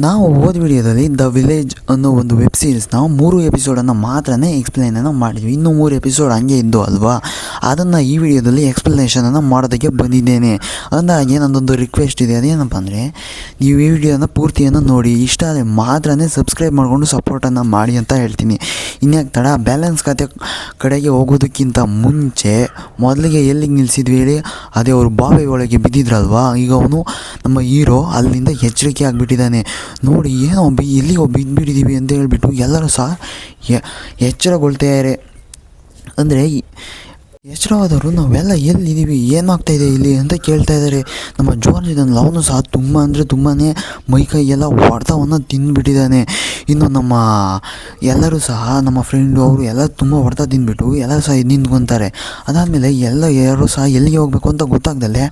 ನಾವು ಹೋದ ವಿಡಿಯೋದಲ್ಲಿ ದ ವಿಲೇಜ್ ಅನ್ನೋ ಒಂದು ವೆಬ್ ಸೀರೀಸ್ನ 3 ಎಪಿಸೋಡನ್ನು ಮಾತ್ರ ಎಕ್ಸ್ಪ್ಲೈನನ್ನು ಮಾಡಿದ್ವಿ. ಇನ್ನೂ 3 ಎಪಿಸೋಡ್ ಹಂಗೆ ಇದ್ದು ಅಲ್ವಾ, ಅದನ್ನು ಈ ವಿಡಿಯೋದಲ್ಲಿ ಎಕ್ಸ್ಪ್ಲನೇಷನನ್ನು ಮಾಡೋದಕ್ಕೆ ಬಂದಿದ್ದೇನೆ. ಅಂದಾಗೆ ನನ್ನದೊಂದು ರಿಕ್ವೆಸ್ಟ್ ಇದೆ, ಅದೇನಪ್ಪ ಅಂದರೆ ನೀವು ಈ ವಿಡಿಯೋನ ಪೂರ್ತಿಯನ್ನು ನೋಡಿ, ಇಷ್ಟ ಆದರೆ ಮಾತ್ರ ಸಬ್ಸ್ಕ್ರೈಬ್ ಮಾಡಿಕೊಂಡು ಸಪೋರ್ಟನ್ನು ಮಾಡಿ ಅಂತ ಹೇಳ್ತೀನಿ. ಇನ್ಯಾಕೆ ತಡ, ಬ್ಯಾಲೆನ್ಸ್ ಕಡೆಗೆ ಹೋಗೋದಕ್ಕಿಂತ ಮುಂಚೆ ಮೊದಲಿಗೆ ಎಲ್ಲಿಗೆ ನಿಲ್ಲಿಸಿದ್ವಿ ಹೇಳಿ, ಅದೇ ಅವರು ಬಾವಿ ಒಳಗೆ ಬಿದ್ದಿದ್ರಲ್ವಾ. ಈಗ ಅವನು ನಮ್ಮ ಹೀರೋ ಅಲ್ಲಿಂದ ಎಚ್ಚರಿಕೆ ಆಗಿಬಿಟ್ಟಿದ್ದಾನೆ. ನೋಡಿ ಏನೋ ಎಲ್ಲಿಗೋ ಬಿದ್ದುಬಿಟ್ಟಿದ್ದೀವಿ ಅಂತ ಹೇಳ್ಬಿಟ್ಟು ಎಲ್ಲರೂ ಸಹ ಎಚ್ಚರಗೊಳ್ತಾರೆ. ಅಂದರೆ ಎಚ್ಚರವಾದವರು ನಾವೆಲ್ಲ ಎಲ್ಲಿದ್ದೀವಿ, ಏನಾಗ್ತಾಯಿದೆ ಇಲ್ಲಿ ಅಂತ ಕೇಳ್ತಾ ಇದ್ದಾರೆ. ನಮ್ಮ ಜಾರ್ಜ್ ಇದನ್ನು ಅವನು ಸಹ ತುಂಬ ಅಂದರೆ ತುಂಬಾ ಮೈಕೈ ಎಲ್ಲ ಹೊಡೆತವನ್ನು ತಿಂದುಬಿಟ್ಟಿದ್ದಾನೆ. ಇನ್ನು ನಮ್ಮ ಎಲ್ಲರೂ ಸಹ ನಮ್ಮ ಫ್ರೆಂಡು ಅವರು ಎಲ್ಲ ತುಂಬ ಹೊಡೆತ ತಿಂದುಬಿಟ್ಟು ಎಲ್ಲರೂ ಸಹ ನಿಂತ್ಕೊತಾರೆ. ಅದಾದಮೇಲೆ ಯಾರು ಸಹ ಎಲ್ಲಿಗೆ ಹೋಗಬೇಕು ಅಂತ ಗೊತ್ತಾಗ್ದಲ್ಲೇ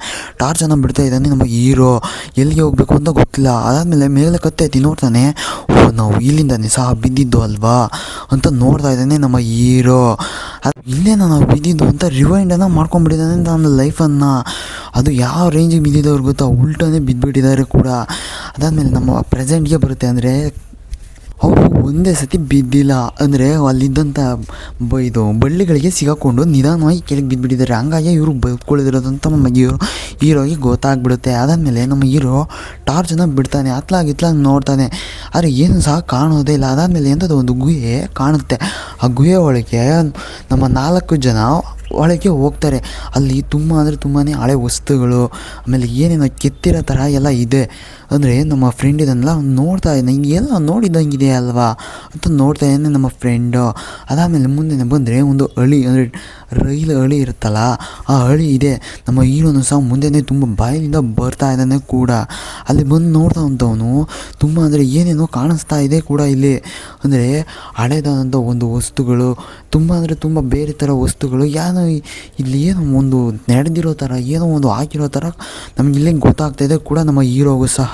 ಟಾರ್ಚನ್ನು ಬಿಡ್ತಾ ಇದ್ದಾನೆ ನಮ್ಮ ಹೀರೋ. ಎಲ್ಲಿಗೆ ಹೋಗಬೇಕು ಅಂತ ಗೊತ್ತಿಲ್ಲ. ಅದಾದಮೇಲೆ ಮೇಲೆ ಕತ್ತೆತ್ತಿ ನೋಡ್ತಾನೆ, ಓ ನಾವು ಇಲ್ಲಿಂದನೇ ಸಹ ಬಿದ್ದಿದ್ದು ಅಲ್ವಾ ಅಂತ ನೋಡ್ತಾ ಇದ್ದಾನೆ ನಮ್ಮ ಹೀರೋ. ಅದು ಇಲ್ಲೇನ ನಾವು ಬಿದ್ದಿದ್ದು ಅಂತ ರಿವೈಂಡನ್ನು ಮಾಡ್ಕೊಂಡ್ಬಿಟ್ಟಿದ್ದಾನೆ ನನ್ನ ಲೈಫನ್ನು. ಅದು ಯಾವ ರೇಂಜಿಗೆ ಬಿದ್ದಿದ್ದವ್ರು ಗೊತ್ತಾ, ಉಲ್ಟನೇ ಬಿದ್ದುಬಿಟ್ಟಿದ್ದಾರೆ ಕೂಡ. ಅದಾದಮೇಲೆ ನಮ್ಮ ಪ್ರೆಸೆಂಟ್ಗೆ ಬರುತ್ತೆ. ಅಂದರೆ ಅವರು ಒಂದೇ ಸತಿ ಬಿದ್ದಿಲ್ಲ, ಅಂದರೆ ಅಲ್ಲಿದ್ದಂಥ ಇದು ಬಳ್ಳಿಗಳಿಗೆ ಸಿಗಾಕೊಂಡು ನಿಧಾನವಾಗಿ ಕೆಳಗೆ ಬಿದ್ದುಬಿಟ್ಟಿದ್ದಾರೆ. ಹಂಗಾಗಿ ಇವರು ಬದುಕೊಳ್ಳಿದಿರೋದಂತ ನಮ್ಮ ಹೀರೋಗೆ ಗೊತ್ತಾಗ್ಬಿಡುತ್ತೆ. ಅದಾದಮೇಲೆ ನಮ್ಮ ಹೀರೋ ಟಾರ್ಚನ್ನು ಬಿಡ್ತಾನೆ, ಹತ್ಲಾಗಿ ನೋಡ್ತಾನೆ, ಆದರೆ ಏನು ಸಹ ಕಾಣೋದೇ ಇಲ್ಲ. ಅದಾದಮೇಲೆ ಎಂಥದ್ದು ಒಂದು ಗುಹೆ ಕಾಣುತ್ತೆ. ಆ ಗುಹೆ ಒಳಗೆ ನಮ್ಮ 4 ಜನ ಒಳಗೆ ಹೋಗ್ತಾರೆ. ಅಲ್ಲಿ ತುಂಬ ಅಂದರೆ ತುಂಬಾ ಹಳೆ ವಸ್ತುಗಳು, ಆಮೇಲೆ ಏನೇನೋ ಕೆತ್ತಿರೋ ಥರ ಎಲ್ಲ ಇದೆ. ಅಂದರೆ ನಮ್ಮ ಫ್ರೆಂಡ್ ಇದನ್ನೆಲ್ಲ ನೋಡ್ತಾ ಇದ್ದಾನೆ, ಹಿಂಗೆಲ್ಲ ನೋಡಿದಂಗಿದೆ ಅಲ್ವಾ ಅಂತ ನೋಡ್ತಾ ಇದ್ದಾನೆ ನಮ್ಮ ಫ್ರೆಂಡು. ಅದಾದಮೇಲೆ ಮುಂದೆ ಬಂದರೆ ಒಂದು ಹಳಿ, ಅಂದರೆ ರೈಲು ಹಳಿ ಇರುತ್ತಲ್ಲ, ಆ ಹಳಿ ಇದೆ. ನಮ್ಮ ಹೀರೋನು ಸಹ ಮುಂದೆನೇ ತುಂಬ ಬಾಯಿಲಿಂದ ಬರ್ತಾ ಇದ್ದಾನೆ ಕೂಡ. ಅಲ್ಲಿ ಬಂದು ನೋಡ್ತಾ ಅಂತವನು ತುಂಬ ಅಂದರೆ ಏನೇನೋ ಕಾಣಿಸ್ತಾ ಇದೆ ಕೂಡ ಇಲ್ಲಿ. ಅಂದರೆ ಹಳೇದಾದಂಥ ಒಂದು ವಸ್ತುಗಳು, ತುಂಬ ಅಂದರೆ ತುಂಬ ಬೇರೆ ಥರ ವಸ್ತುಗಳು, ಇಲ್ಲಿ ಏನೋ ಒಂದು ನಡೆದಿರೋ ಥರ, ಏನೋ ಒಂದು ಹಾಕಿರೋ ಥರ ನಮಗಿಲ್ಲೇ ಗೊತ್ತಾಗ್ತಾಯಿದೆ ಕೂಡ ನಮ್ಮ ಹೀರೋಗೂ ಸಹ.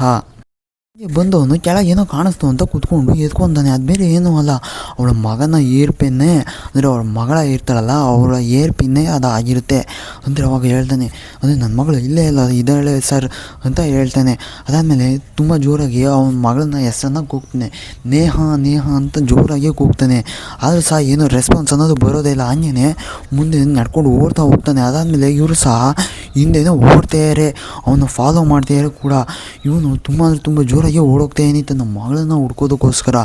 ಬಂದವನು ಕೆಳಗೆ ಏನೋ ಕಾಣಿಸ್ತು ಅಂತ ಕೂತ್ಕೊಂಡು ಎತ್ಕೊಂತಾನೆ. ಅದು ಬೇರೆ ಏನೂ ಅಲ್ಲ, ಅವಳ ಮಗನ ಏರ್ ಪೆನ್ನೇ, ಅಂದರೆ ಅವಳ ಮಗಳ ಇರ್ತಾಳಲ್ಲ ಅವಳ ಏರ್ ಪಿನ್ನೇ ಅದು ಆಗಿರುತ್ತೆ. ಅಂದರೆ ಅವಾಗ ಹೇಳ್ತಾನೆ, ಅಂದರೆ ನನ್ನ ಮಗಳು ಇಲ್ಲೇ ಇಲ್ಲ ಇದ್ದಾಳೆ ಸರ್ ಅಂತ ಹೇಳ್ತಾನೆ. ಅದಾದಮೇಲೆ ತುಂಬ ಜೋರಾಗಿ ಅವನ ಮಗಳನ್ನ ಹೆಸರನ್ನ ಕೂಗ್ತಾನೆ, ನೇಹ ಅಂತ ಜೋರಾಗಿ ಕೂಗ್ತಾನೆ. ಆದರೂ ಸಹ ಏನೋ ರೆಸ್ಪಾನ್ಸ್ ಅನ್ನೋದು ಬರೋದೇ ಇಲ್ಲ. ಹಂಗೇ ಮುಂದೆ ನಡ್ಕೊಂಡು ಓಡ್ತಾ ಹೋಗ್ತಾನೆ. ಅದಾದಮೇಲೆ ಇವರು ಸಹ ಹಿಂದೆನೇ ಓಡ್ತಾಯಿದ್ದಾರೆ, ಅವನು ಫಾಲೋ ಮಾಡ್ತಾಯಿದ್ದಾರೆ ಕೂಡ. ಇವನು ತುಂಬ ಅಂದರೆ ತುಂಬ ಜೋರಾಗಿ ಓಡೋಗ್ತಾ ಏನಿತ್ತು ನಮ್ಮ ಮಗಳನ್ನ ಹುಡ್ಕೋದಕ್ಕೋಸ್ಕರ.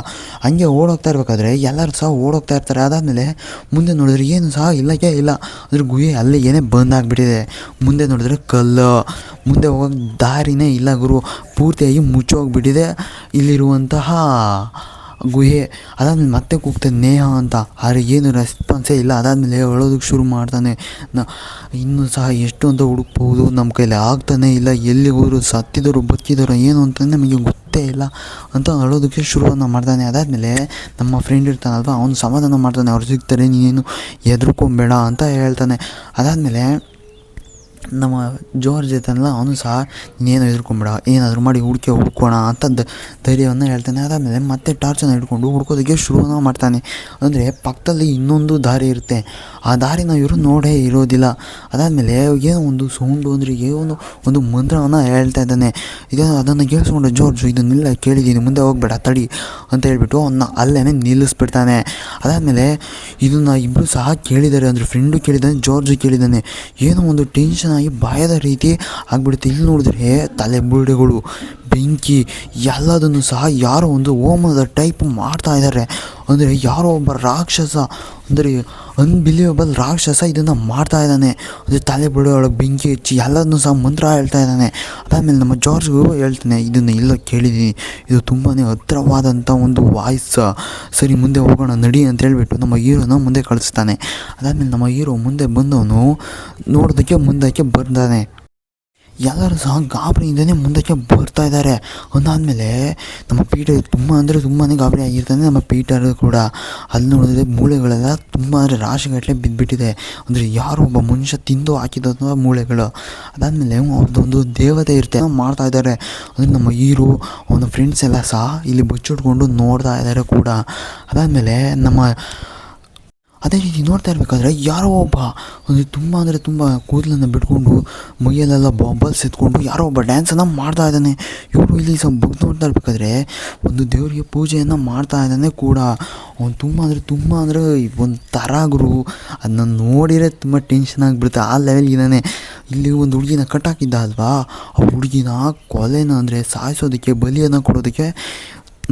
ಹಂಗೆ ಓಡೋಗ್ತಾ ಇರ್ಬೇಕಾದ್ರೆ ಎಲ್ಲರೂ ಸಹ ಓಡೋಗ್ತಾ ಇರ್ತಾರೆ. ಅದಾದಮೇಲೆ ಮುಂದೆ ನೋಡಿದ್ರೆ ಏನು ಸಹ ಇಲ್ಲಕ್ಕೆ ಇಲ್ಲ, ಅದ್ರ ಗುಹೆ ಅಲ್ಲಿ ಏನೇ ಬಂದಾಗ್ಬಿಟ್ಟಿದೆ. ಮುಂದೆ ನೋಡಿದ್ರೆ ಕಲ್ಲು, ಮುಂದೆ ಹೋಗೋಕ್ಕೆ ದಾರಿನೇ ಇಲ್ಲ ಗುರು, ಪೂರ್ತಿಯಾಗಿ ಮುಚ್ಚೋಗ್ಬಿಟ್ಟಿದೆ ಇಲ್ಲಿರುವಂತಹ ಗುಹೆ. ಅದಾದಮೇಲೆ ಮತ್ತೆ ಕೂಗ್ತಾನೆ ನೇಹ ಅಂತ, ಆದರೆ ಏನು ರೆಸ್ಪಾನ್ಸೇ ಇಲ್ಲ. ಅದಾದಮೇಲೆ ಹೇಳೋದಕ್ಕೆ ಶುರು ಮಾಡ್ತಾನೆ, ಇನ್ನೂ ಸಹ ಎಷ್ಟು ಅಂತ ಹುಡುಕ್ಬೋದು, ನಮ್ಮ ಕೈಲಿ ಆಗ್ತಾನೆ ಇಲ್ಲ, ಎಲ್ಲಿ ಹೋದ್ರು ಸತ್ತಿದ್ರು ಬದುಕಿದ್ರು ಏನು ಅಂತಂದರೆ ನಮಗೆ ಗೊತ್ತೇ ಇಲ್ಲ ಅಂತ ಹೇಳೋದಕ್ಕೆ ಶುರುವನ್ನು ಮಾಡ್ತಾನೆ. ಅದಾದಮೇಲೆ ನಮ್ಮ ಫ್ರೆಂಡ್ ಇರ್ತಾನಲ್ವ, ಅವನು ಸಮಾಧಾನ ಮಾಡ್ತಾನೆ, ಅವ್ರು ಸಿಗ್ತಾರೆ ನೀನು ಹೆದರ್ಕೊಂಬೇಡ ಅಂತ ಹೇಳ್ತಾನೆ. ಅದಾದಮೇಲೆ ನಮ್ಮ ಜಾರ್ಜ್ ಇರ್ತಾನಲ್ಲ, ಅವನು ಸಹ ನೀನೇನು ಹೆದರ್ಕೊಂಬೇಡ, ಏನಾದರೂ ಮಾಡಿ ಹುಡ್ಕೋಣ ಅಂತ ಧೈರ್ಯವನ್ನು ಹೇಳ್ತಾನೆ. ಅದಾದಮೇಲೆ ಮತ್ತೆ ಟಾರ್ಚನ್ನು ಹಿಡ್ಕೊಂಡು ಹುಡ್ಕೋದಕ್ಕೆ ಶುರುವನ್ನು ಮಾಡ್ತಾನೆ. ಅಂದರೆ ಪಕ್ಕದಲ್ಲಿ ಇನ್ನೊಂದು ದಾರಿ ಇರುತ್ತೆ, ಆ ದಾರಿನ ಇವರು ನೋಡೇ ಇರೋದಿಲ್ಲ. ಅದಾದಮೇಲೆ ಏನೋ ಒಂದು ಸೌಂಡು, ಅಂದರೆ ಏನೋ ಒಂದು ಮಂತ್ರವನ್ನು ಹೇಳ್ತಾ ಇದ್ದಾನೆ. ಅದನ್ನು ಕೇಳಿಸ್ಕೊಂಡು ಜಾರ್ಜ್ ಇದನ್ನೆಲ್ಲ ಕೇಳಿದ್ದೀನಿ, ಮುಂದೆ ಹೋಗಬೇಡ ತಡಿ ಅಂತ ಹೇಳ್ಬಿಟ್ಟು ಅವನ್ನ ಅಲ್ಲೇ ನಿಲ್ಲಿಸ್ಬಿಡ್ತಾನೆ. ಅದಾದಮೇಲೆ ಇದನ್ನು ಇಬ್ಬರು ಸಹ ಕೇಳಿದ್ದಾರೆ, ಅಂದರೆ ಫ್ರೆಂಡು ಕೇಳಿದ್ದಾನೆ, ಜಾರ್ಜ್ ಕೇಳಿದ್ದಾನೆ. ಏನೋ ಒಂದು ಟೆನ್ಷನ್ ಆಗಿ ಭಯದ ರೀತಿ ಆಗಿಬಿಡುತ್ತೆ. ಇಲ್ಲಿ ನೋಡಿದ್ರೆ ತಲೆ ಬುರುಡೆಗಳು, ಬೆಂಕಿ ಎಲ್ಲದನ್ನು ಸಹ ಯಾರೋ ಒಂದು ಹೋಮದ ಟೈಪ್ ಮಾಡ್ತಾ ಇದ್ದಾರೆ. ಅಂದರೆ ಯಾರೋ ಒಬ್ಬ ರಾಕ್ಷಸ, ಅಂದರೆ ಅನ್ಬಿಲಿಯಬಲ್ ರಾಕ್ಷಸ ಇದನ್ನು ಮಾಡ್ತಾ ಇದ್ದಾನೆ. ಅಂದರೆ ತಲೆ ಬುರುಡೆ ಒಳಗೆ ಬೆಂಕಿ ಹಚ್ಚಿ ಎಲ್ಲದನ್ನು ಸಹ ಮಂತ್ರ ಹೇಳ್ತಾ ಇದ್ದಾನೆ. ಅದಾದಮೇಲೆ ನಮ್ಮ ಜಾರ್ಜ್ಗೂ ಹೇಳ್ತಾನೆ, ಇದನ್ನು ಎಲ್ಲ ಕೇಳಿದ್ದೀನಿ, ಇದು ತುಂಬಾ ಹತ್ತಿರವಾದಂಥ ಒಂದು ವಾಯ್ಸ್, ಸರಿ ಮುಂದೆ ಹೋಗೋಣ ನಡಿ ಅಂತ ಹೇಳ್ಬಿಟ್ಟು ನಮ್ಮ ಹೀರೋನ ಮುಂದೆ ಕಳಿಸ್ತಾನೆ. ಅದಾದಮೇಲೆ ನಮ್ಮ ಹೀರೋ ಮುಂದೆ ಬಂದವನು ನೋಡೋದಕ್ಕೆ ಮುಂದಕ್ಕೆ ಬರ್ತಾನೆ. ಎಲ್ಲರೂ ಸಹ ಗಾಬರಿಯಿಂದನೇ ಮುಂದಕ್ಕೆ ಬರ್ತಾ ಇದ್ದಾರೆ. ಅದಾದಮೇಲೆ ನಮ್ಮ ಪೀಟರ್ ತುಂಬ ಅಂದರೆ ತುಂಬಾ ಗಾಬರಿ ಆಗಿರ್ತಾನೆ. ನಮ್ಮ ಪೀಟರ್ ಕೂಡ ಅಲ್ಲಿ ನೋಡಿದ್ರೆ ಮೂಳೆಗಳೆಲ್ಲ ತುಂಬ ಅಂದರೆ ರಾಶಿಗಟ್ಟಲೆ ಬಿದ್ದುಬಿಟ್ಟಿದೆ, ಅಂದರೆ ಯಾರೋ ಒಬ್ಬ ಮನುಷ್ಯ ತಿಂದು ಹಾಕಿದಂಥ ಮೂಳೆಗಳು. ಅದಾದಮೇಲೆ ಅವ್ರದ್ದೊಂದು ದೇವತೆ ಇರುತ್ತೆ ಮಾಡ್ತಾ ಇದ್ದಾರೆ. ಅಂದರೆ ನಮ್ಮ ಹೀರೋ ಅವನ ಫ್ರೆಂಡ್ಸ್ ಎಲ್ಲ ಸಹ ಇಲ್ಲಿ ಬಚ್ಚಿಟ್ಕೊಂಡು ನೋಡ್ತಾ ಇದ್ದಾರೆ ಕೂಡ. ಅದಾದಮೇಲೆ ನಮ್ಮ ಅದೇ ರೀತಿ ನೋಡ್ತಾ ಇರಬೇಕಾದ್ರೆ ಯಾರೋ ಒಬ್ಬ ಅಂದರೆ ತುಂಬ ಕೂದಲನ್ನು ಬಿಟ್ಕೊಂಡು ಮೈಯಲ್ಲೆಲ್ಲ ಬಾಬಲ್ಸ್ ಎತ್ಕೊಂಡು ಯಾರೋ ಒಬ್ಬ ಡ್ಯಾನ್ಸನ್ನು ಮಾಡ್ತಾ ಇದ್ದಾನೆ. ಇವರು ಇಲ್ಲಿ ಬುಕ್ ನೋಡ್ತಾ ಇರಬೇಕಾದ್ರೆ ಒಂದು ದೇವರಿಗೆ ಪೂಜೆಯನ್ನು ಮಾಡ್ತಾ ಇದ್ದಾನೆ ಕೂಡ. ಅವ್ನು ತುಂಬ ಅಂದರೆ ಒಂದು ಥರ ಗುರು, ಅದನ್ನ ನೋಡಿದರೆ ತುಂಬ ಟೆನ್ಷನ್ ಆಗಿಬಿಡುತ್ತೆ, ಆ ಲೆವೆಲ್ಗಿದ್ದಾನೆ. ಇಲ್ಲಿ ಒಂದು ಹುಡುಗಿನ ಕಟ್ಟಾಕಿದ್ದ ಅಲ್ವಾ, ಆ ಹುಡುಗಿನ ಕೊಲೆನ ಅಂದರೆ ಸಾಯಿಸೋದಕ್ಕೆ, ಬಲಿಯನ್ನು ಕೊಡೋದಕ್ಕೆ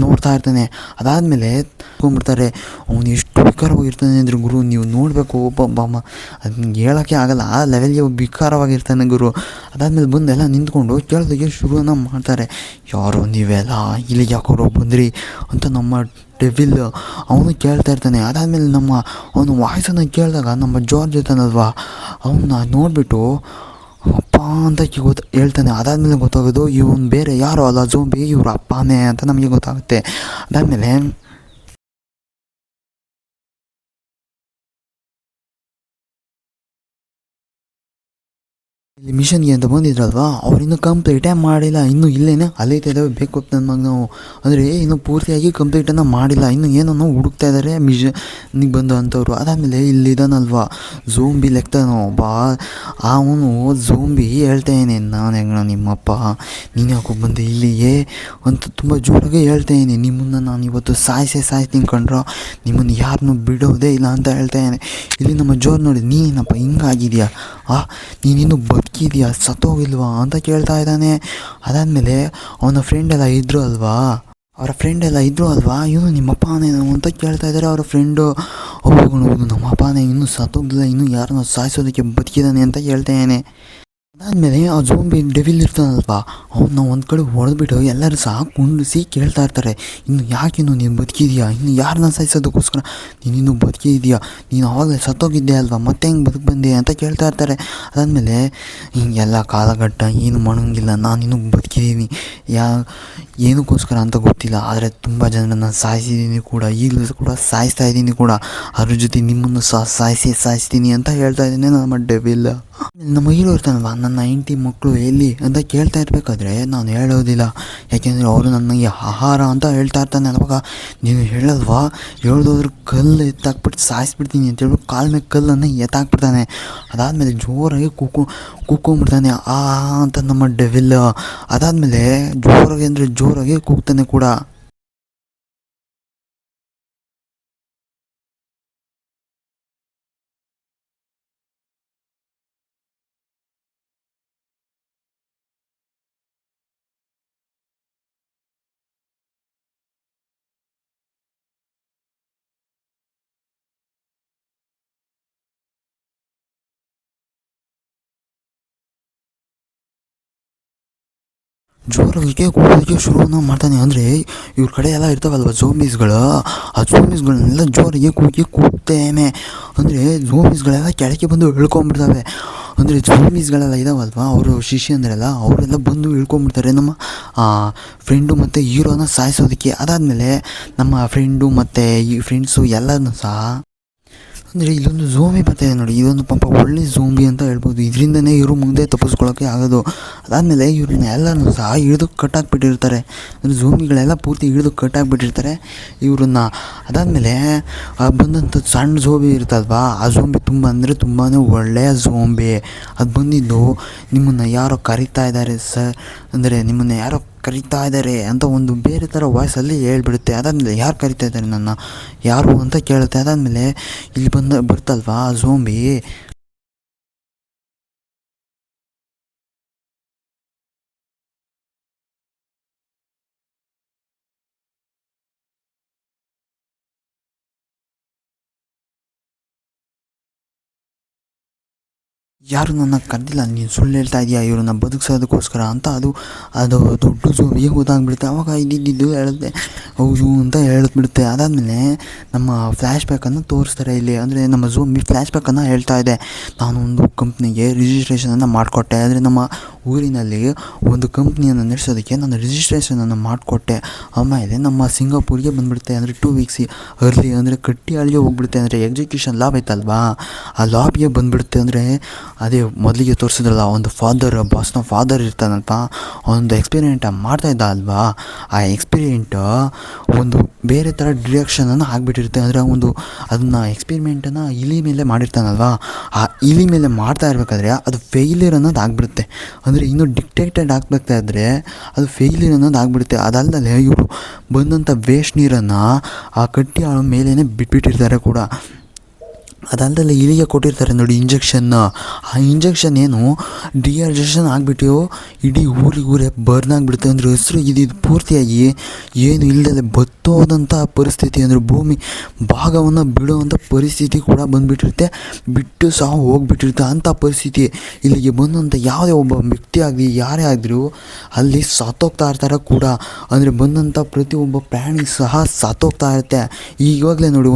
ನೋಡ್ತಾ ಇರ್ತಾನೆ. ಅದಾದಮೇಲೆ ತೊಗೊಂಡ್ಬಿಡ್ತಾರೆ. ಅವನು ಎಷ್ಟು ವಿಕಾರವಾಗಿರ್ತಾನೆ ಅಂದರೆ ಗುರು, ನೀವು ನೋಡಬೇಕು. ಒಬ್ಬ ಅದನ್ನ ಹೇಳೋಕ್ಕೆ ಆಗಲ್ಲ, ಆ ಲೆವೆಲ್ಗೆ ವಿಕಾರವಾಗಿರ್ತಾನೆ ಗುರು. ಅದಾದಮೇಲೆ ಬಂದೆಲ್ಲ ನಿಂತ್ಕೊಂಡು ಕೇಳೋದಕ್ಕೆ ಶುರುವನ್ನು ಮಾಡ್ತಾರೆ. ಯಾರೋ ನೀವೆಲ್ಲ ಇಲ್ಲಿಗೆ ಯಾಕೋರೋ ಬಂದ್ರಿ ಅಂತ ನಮ್ಮ ಡೆವಿಲ್ ಅವನು ಕೇಳ್ತಾ ಇರ್ತಾನೆ. ಅದಾದಮೇಲೆ ಅವನು ವಾಯ್ಸನ್ನು ಕೇಳಿದಾಗ ನಮ್ಮ ಜಾರ್ಜ್ ಇರ್ತಾನಲ್ವಾ, ಅವನ್ನ ನೋಡಿಬಿಟ್ಟು ಅಪ್ಪ ಅಂತ ಹೇಳ್ತಾನೆ. ಅದಾದಮೇಲೆ ಗೊತ್ತಾಗೋದು ಇವನು ಬೇರೆ ಯಾರೋ ಅಲ್ಲ, ಝೋಂಬಿ, ಇವ್ರ ಅಪ್ಪನೇ ಅಂತ ನಮಗೆ ಗೊತ್ತಾಗುತ್ತೆ. ಅದಾದಮೇಲೆ ಇಲ್ಲಿ ಮಿಷನ್ಗೆ ಅಂತ ಬಂದಿದ್ರಲ್ವ, ಅವ್ರು ಇನ್ನೂ ಕಂಪ್ಲೀಟೇ ಮಾಡಿಲ್ಲ, ಇನ್ನೂ ಇಲ್ಲೇನೆ ಅಲೈತಾ ಇದ್ದಾವೆ ಬೇಕು ನನ್ನ ಮಗ ನಾವು. ಅಂದರೆ ಇನ್ನೂ ಪೂರ್ತಿಯಾಗಿ ಕಂಪ್ಲೀಟನ್ನು ಮಾಡಿಲ್ಲ, ಇನ್ನೂ ಏನೋ ಹುಡುಕ್ತಾ ಇದ್ದಾರೆ ಮಿಷನ್ನಿಗೆ ಬಂದು ಅಂಥವ್ರು. ಅದಾದಮೇಲೆ ಇಲ್ಲಿದ್ದಾನಲ್ವ ಝೋಂಬಿ ಲೆಕ್ತಾನೋ ಬಾ, ಅವನು ಝೋಂಬಿ ಹೇಳ್ತಾಯಿದ್ದೀನಿ, ನಾನು ಹೆಂಗಣ ನಿಮ್ಮಪ್ಪ, ನೀನು ಯಾಕೋ ಬಂದೆ ಇಲ್ಲಿಗೆ ಅಂತ ತುಂಬ ಜೋರಾಗೆ ಹೇಳ್ತಾಯಿದ್ದೀನಿ. ನಿಮ್ಮನ್ನು ನಾನು ಇವತ್ತು ಸಾಯ್ತೀನಿ ಕಂಡ್ರೋ, ನಿಮ್ಮನ್ನು ಯಾರನ್ನೂ ಬಿಡೋದೇ ಇಲ್ಲ ಅಂತ ಹೇಳ್ತಾಯಿದ್ದೀನಿ. ಇಲ್ಲಿ ನಮ್ಮ ಜೋರು ನೋಡಿ, ನೀನೇನಪ್ಪ ಹಿಂಗಾಗಿದೆಯಾ, ನೀನಿನ್ನೂ ಬದುಕಿದೆಯಾ, ಸತ್ತೋಗಿಲ್ವಾ ಅಂತ ಕೇಳ್ತಾ ಇದ್ದಾನೆ. ಅದಾದಮೇಲೆ ಅವನ ಫ್ರೆಂಡೆಲ್ಲ ಇದ್ದರು ಅಲ್ವಾ, ಇವನು ನಿಮ್ಮಪ್ಪನೇನು ಅಂತ ಕೇಳ್ತಾ ಇದ್ದಾರೆ ಅವರ ಫ್ರೆಂಡು. ಹೌದು ನಮ್ಮ ಅಪ್ಪನೇ ಇನ್ನೂ ಸತ್ತೋಗಿಲ್ಲ, ಇನ್ನೂ ಯಾರನ್ನೋ ಸಾಯಿಸೋದಕ್ಕೆ ಬದುಕಿದ್ದಾನೆ ಅಂತ ಹೇಳ್ತಾನೆ. ಅದಾದಮೇಲೆ ಆ ಝೋಂಬಿ ಡೆವಿಲ್ ಇರ್ತಾನಲ್ವಾ, ಅವನ್ನ ಒಂದು ಕಡೆ ಹೊಡೆದ್ಬಿಟ್ಟು ಎಲ್ಲರೂ ಸಹ ಕುಂಡಿಸಿ ಕೇಳ್ತಾ ಇರ್ತಾರೆ, ಇನ್ನು ಯಾಕಿನ್ನು ನೀನು ಬದುಕಿದೆಯಾ, ಇನ್ನು ಯಾರನ್ನ ಸಾಯಿಸೋದಕ್ಕೋಸ್ಕರ ನೀನಿನ್ನೂ ಬದುಕಿದೆಯಾ, ನೀನು ಆವಾಗಲೇ ಸತ್ತೋಗಿದ್ದೆ ಅಲ್ವಾ, ಮತ್ತೆ ಹೆಂಗೆ ಬದುಕು ಬಂದೆ ಅಂತ ಕೇಳ್ತಾ ಇರ್ತಾರೆ. ಅದಾದಮೇಲೆ ಹಿಂಗೆಲ್ಲ ಕಾಲಘಟ್ಟ ಏನು ಮಾಡೋಂಗಿಲ್ಲ, ನಾನಿನ್ನೂ ಬದುಕಿದ್ದೀನಿ, ಏನಕ್ಕೋಸ್ಕರ ಅಂತ ಗೊತ್ತಿಲ್ಲ, ಆದರೆ ತುಂಬ ಜನರನ್ನು ಸಾಯಿಸಿದ್ದೀನಿ ಕೂಡ, ಈಗಲೂ ಕೂಡ ಸಾಯಿಸ್ತಾ ಇದ್ದೀನಿ ಕೂಡ, ಅದ್ರ ಜೊತೆ ನಿಮ್ಮನ್ನು ಸಹ ಸಾಯಿಸ್ತೀನಿ ಅಂತ ಹೇಳ್ತಾ ಇದ್ದೀನಿ ನಮ್ಮ ಡೆವಿಲ್. ನಮ್ಮ ಹೀರೋ ಇರ್ತಾನಲ್ವ, ನನ್ನ ಹೆಂಡತಿ ಮಕ್ಕಳು ಎಲ್ಲಿ ಅಂತ ಕೇಳ್ತಾ ಇರಬೇಕಾದ್ರೆ ನಾನು ಹೇಳೋದಿಲ್ಲ, ಯಾಕೆಂದರೆ ಅವರು ನನಗೆ ಆಹಾರ ಅಂತ ಹೇಳ್ತಾ ಇರ್ತಾನೆ. ಅವಾಗ ನೀನು ಹೇಳಲ್ವಾ, ಹೇಳ್ದೋದ್ರೆ ಕಲ್ಲು ಎತ್ತಾಕ್ಬಿಟ್ಟು ಸಾಯಿಸ್ಬಿಡ್ತೀನಿ ಅಂತ ಹೇಳ್ಬಿಟ್ಟು ಕಾಲ ಮೇಲೆ ಕಲ್ಲನ್ನು ಎತ್ತಾಕ್ಬಿಡ್ತಾನೆ. ಅದಾದಮೇಲೆ ಜೋರಾಗಿ ಕೂಗ್ಕೊಂಬಿಡ್ತಾನೆ ಅಂತ ನಮ್ಮ ಡೆವಿಲ್. ಅದಾದಮೇಲೆ ಜೋರಾಗಿ ಕೂಗ್ತಾನೆ ಕೂಡ. ಜೋರಾಗಿ ಕೂಗೋದಕ್ಕೆ ಶುರುವನ್ನು ಮಾಡ್ತಾನೆ. ಅಂದರೆ ಇವ್ರ ಕಡೆ ಎಲ್ಲ ಇರ್ತಾವಲ್ವ ಝೋಂಬೀಸ್ಗಳು, ಆ ಝೋಂಬೀಸ್ಗಳನ್ನೆಲ್ಲ ಜೋರಾಗಿ ಕೂಗ್ತೇನೆ. ಅಂದರೆ ಝೋಂಬೀಸ್ಗಳೆಲ್ಲ ಕೆಳಗೆ ಬಂದು ಇಳ್ಕೊಂಬಿಡ್ತವೆ. ಅಂದರೆ ಝೋಂಬೀಸ್ಗಳೆಲ್ಲ ಇದಾವಲ್ವ, ಅವರು ಶಿಷ್ಯಂದ್ರೆಲ್ಲ ಅವರೆಲ್ಲ ಬಂದು ಇಳ್ಕೊಂಬಿಡ್ತಾರೆ ನಮ್ಮ ಫ್ರೆಂಡು ಮತ್ತು ಹೀರೋನ ಸಾಯಿಸೋದಕ್ಕೆ. ಅದಾದಮೇಲೆ ನಮ್ಮ ಫ್ರೆಂಡು ಮತ್ತು ಈ ಫ್ರೆಂಡ್ಸು ಎಲ್ಲನೂ ಸಹ, ಅಂದರೆ ಇಲ್ಲೊಂದು ಝೋಂಬಿ ಬರ್ತಾಯಿದೆ ನೋಡಿ, ಇದೊಂದು ಪಾಪ ಒಳ್ಳೆ ಝೋಂಬಿ ಅಂತ ಹೇಳ್ಬೋದು, ಇದರಿಂದನೇ ಇವರು ಮುಂದೆ ತಪ್ಪಿಸ್ಕೊಳ್ಳೋಕ್ಕೆ ಆಗೋದು. ಅದಾದಮೇಲೆ ಇವ್ರನ್ನ ಎಲ್ಲನೂ ಸಹ ಹಿಡಿದು ಕಟ್ಟಾಕ್ಬಿಟ್ಟಿರ್ತಾರೆ, ಅಂದರೆ ಝೋಂಬಿಗಳೆಲ್ಲ ಪೂರ್ತಿ ಹಿಡಿದು ಕಟ್ಟಾಕ್ಬಿಟ್ಟಿರ್ತಾರೆ ಇವ್ರನ್ನ. ಅದಾದಮೇಲೆ ಬಂದಂಥ ಸಣ್ಣ ಝೋಂಬಿ ಇರ್ತಲ್ವಾ, ಆ ಝೋಂಬಿ ತುಂಬಾ ಒಳ್ಳೆಯ ಝೋಂಬಿ. ಅದು ಬಂದಿದ್ದು ನಿಮ್ಮನ್ನು ಯಾರೋ ಕರೀತಾ ಇದ್ದಾರೆ ಸರ್, ಅಂದರೆ ನಿಮ್ಮನ್ನು ಯಾರೋ ಕರೀತಾ ಇದ್ದಾರೆ ಅಂತ ಒಂದು ಬೇರೆ ಥರ ವಾಯ್ಸಲ್ಲಿ ಹೇಳ್ಬಿಡುತ್ತೆ. ಅದಾದಮೇಲೆ ಯಾರು ಕರೀತಾ ಇದ್ದಾರೆ ನನ್ನ, ಯಾರು ಅಂತ ಕೇಳುತ್ತೆ. ಅದಾದಮೇಲೆ ಇಲ್ಲಿ ಬರ್ತಲ್ವಾ ಝೋಂಬಿ, ಯಾರು ನನ್ನ ಕರೆದಿಲ್ಲ, ನೀನು ಸುಳ್ಳು ಹೇಳ್ತಾ ಇದೆಯಾ ಇವ್ರನ್ನ ಬದುಕಿಸೋದಕ್ಕೋಸ್ಕರ ಅಂತ ಅದು ದೊಡ್ಡ ಝೋಂಬಿಗೆ ಗೊತ್ತಾಗ್ಬಿಡುತ್ತೆ. ಆವಾಗ ಇದ್ದಿದ್ದು ಹೇಳುತ್ತೆ ಹೌದು ಅಂತ ಹೇಳಿದ್ಬಿಡುತ್ತೆ. ಅದಾದಮೇಲೆ ನಮ್ಮ ಫ್ಲ್ಯಾಶ್ ಬ್ಯಾಕನ್ನು ತೋರಿಸ್ತಾರೆ ಇಲ್ಲಿ. ಅಂದರೆ ನಮ್ಮ ಝೋಂಬಿ ಫ್ಲ್ಯಾಶ್ ಬ್ಯಾಕನ್ನು ಹೇಳ್ತಾ ಇದೆ, ನಾನು ಒಂದು ಕಂಪ್ನಿಗೆ ರಿಜಿಸ್ಟ್ರೇಷನನ್ನು ಮಾಡಿಕೊಟ್ಟೆ, ಅಂದರೆ ನಮ್ಮ ಊರಿನಲ್ಲಿ ಒಂದು ಕಂಪ್ನಿಯನ್ನು ನಡೆಸೋದಕ್ಕೆ ನಾನು ರಿಜಿಸ್ಟ್ರೇಷನನ್ನು ಮಾಡಿಕೊಟ್ಟೆ. ಆಮೇಲೆ ನಮ್ಮ ಸಿಂಗಾಪುರ್ಗೆ ಬಂದುಬಿಡುತ್ತೆ, ಅಂದರೆ 2 ವೀಕ್ಸ್ ಅರ್ಲಿ, ಅಂದರೆ ಕಟ್ಟಿ ಅಲ್ಲಿಗೆ ಹೋಗ್ಬಿಡುತ್ತೆ. ಅಂದರೆ ಎಕ್ಸಿಕ್ಯೂಷನ್ ಲಾಬ್ ಐತಲ್ವಾ, ಆ ಲಾಬಿಗೆ ಬಂದುಬಿಡುತ್ತೆ. ಅಂದರೆ ಅದೇ ಮೊದಲಿಗೆ ತೋರಿಸಿದ್ರಲ್ಲ ಒಂದು ಬಾಸ್ನ ಫಾದರ್ ಇರ್ತಾನಲ್ಪ, ಒಂದು ಎಕ್ಸ್ಪೆರಿಮೆಂಟ್ ಮಾಡ್ತಾ ಇದ್ದ ಅಲ್ವಾ, ಆ ಎಕ್ಸ್ಪೆರಿಮೆಂಟ್ ಒಂದು ಬೇರೆ ಥರ ಡಿರೆಕ್ಷನನ್ನು ಆಗಿಬಿಟ್ಟಿರುತ್ತೆ. ಅಂದರೆ ಅದನ್ನು ಎಕ್ಸ್ಪೆರಿಮೆಂಟನ್ನು ಇಲಿ ಮೇಲೆ ಮಾಡಿರ್ತಾನಲ್ವ, ಆ ಇಲಿ ಮೇಲೆ ಮಾಡ್ತಾ ಇರಬೇಕಾದ್ರೆ ಅದು ಫೇಲ್ಯೂರ್ ಅನ್ನೋದು ಆಗಿಬಿಡುತ್ತೆ. ಅಂದರೆ ಇನ್ನೂ ಡಿಕ್ಟೇಟೆಡ್ ಆಗ್ಬೇಕಾ ಇದ್ದರೆ ಅದು ಫೇಲ್ಯೂರ್ ಅನ್ನೋದು ಆಗಿಬಿಡುತ್ತೆ. ಅದಲ್ಲದೆ ಇವರು ಬಂದಂಥ ವೇಸ್ಟ್ ನೀರನ್ನು ಆ ಕಟ್ಟಿ ಆಳ ಮೇಲೇ ಬಿಟ್ಬಿಟ್ಟಿರ್ತಾರೆ ಕೂಡ. ಅದಲ್ಲದೆ ಇಲಿಗೆ ಕೊಟ್ಟಿರ್ತಾರೆ ನೋಡಿ ಇಂಜೆಕ್ಷನ್ನ, ಆ ಇಂಜೆಕ್ಷನ್ ಏನು ಡಿಹೈಡ್ರೇಷನ್ ಆಗಿಬಿಟ್ಟು ಇಡೀ ಊರೇ ಬರ್ನ್ ಆಗಿಬಿಡುತ್ತೆ. ಅಂದರೆ ಹೆಸರು ಇದು ಪೂರ್ತಿಯಾಗಿ ಏನು ಇಲ್ಲದೆ ಬತ್ತೋದಂಥ ಪರಿಸ್ಥಿತಿ, ಅಂದರೆ ಭೂಮಿ ಭಾಗವನ್ನು ಬಿಡುವಂಥ ಪರಿಸ್ಥಿತಿ ಕೂಡ ಬಂದುಬಿಟ್ಟಿರುತ್ತೆ, ಬಿಟ್ಟು ಸಾವು ಹೋಗ್ಬಿಟ್ಟಿರುತ್ತೆ. ಅಂಥ ಪರಿಸ್ಥಿತಿ ಇಲ್ಲಿಗೆ ಬಂದಂಥ ಯಾವುದೇ ಒಬ್ಬ ವ್ಯಕ್ತಿ ಆಗಲಿ ಯಾರೇ ಆದರೂ ಅಲ್ಲಿ ಸತ್ತೋಗ್ತಾ ಇರ್ತಾರೆ ಕೂಡ. ಅಂದರೆ ಬಂದಂಥ ಪ್ರತಿಯೊಬ್ಬ ಪ್ರಾಣಿ ಸಹ ಸತ್ತೋಗ್ತಾ ಇರುತ್ತೆ. ಈವಾಗಲೇ ನೋಡಿ